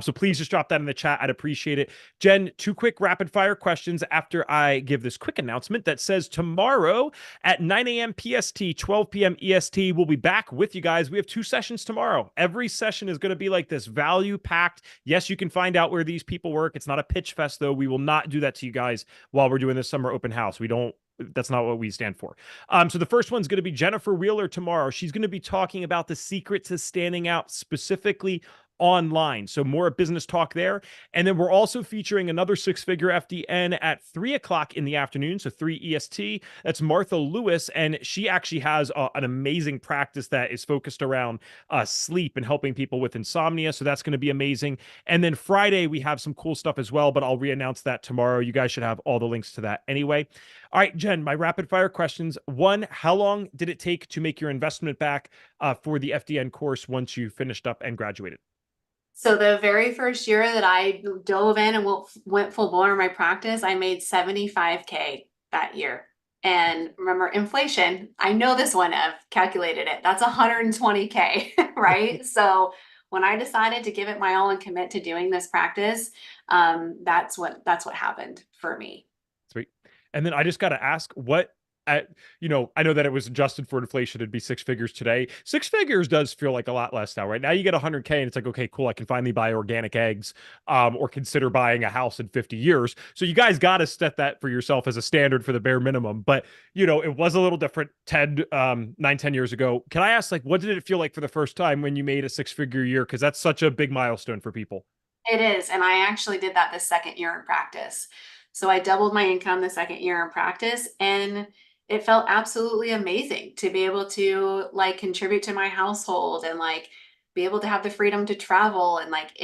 So please just drop that in the chat. I'd appreciate it. Jen, 2 quick rapid fire questions after I give this quick announcement that says tomorrow at 9 a.m. PST, 12 p.m. EST, we'll be back with you guys. We have 2 sessions tomorrow. Every session is going to be like this value packed. Yes, you can find out where these people work. It's not a pitch fest, though. We will not do that to you guys while we're doing this summer open house. That's not what we stand for. So the first one's going to be Jennifer Wheeler tomorrow. She's going to be talking about the secret to standing out specifically online. So more business talk there. And then we're also featuring another 6-figure FDN at 3 o'clock in the afternoon. So 3 EST. That's Martha Lewis. And she actually has an amazing practice that is focused around sleep and helping people with insomnia. So that's going to be amazing. And then Friday, we have some cool stuff as well, but I'll re-announce that tomorrow. You guys should have all the links to that anyway. All right, Jen, my rapid fire questions. 1, how long did it take to make your investment back for the FDN course once you finished up and graduated? So the very first year that I dove in and went full blown in my practice, I made 75K that year. And remember, inflation, I know this one, I've calculated it. That's 120K, right? So when I decided to give it my all and commit to doing this practice, that's what happened for me. Sweet. And then I just got to ask, I know that it was adjusted for inflation. It'd be 6 figures today. 6 figures does feel like a lot less now, right? Now you get 100K and it's like, okay, cool. I can finally buy organic eggs, or consider buying a house in 50 years. So you guys got to set that for yourself as a standard for the bare minimum. But, it was a little different 10 years ago. Can I ask, like, what did it feel like for the first time when you made a 6-figure year? Because that's such a big milestone for people. It is. And I actually did that the second year in practice. So I doubled my income the second year in practice, and it felt absolutely amazing to be able to like contribute to my household and like be able to have the freedom to travel and like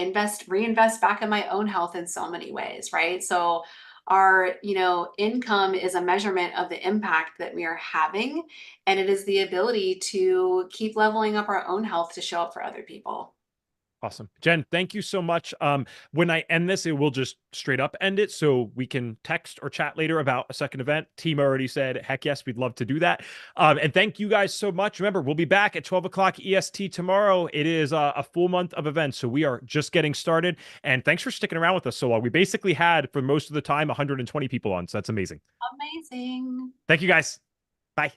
reinvest back in my own health in so many ways, right? So our, income is a measurement of the impact that we are having, and it is the ability to keep leveling up our own health to show up for other people. Awesome. Jen, thank you so much. When I end this, it will just straight up end it so we can text or chat later about a second event. Team already said, heck yes, we'd love to do that. And thank you guys so much. Remember, we'll be back at 12 o'clock EST tomorrow. It is a full month of events, so we are just getting started. And thanks for sticking around with us so long. We basically had, for most of the time, 120 people on, so that's amazing. Amazing. Thank you guys. Bye.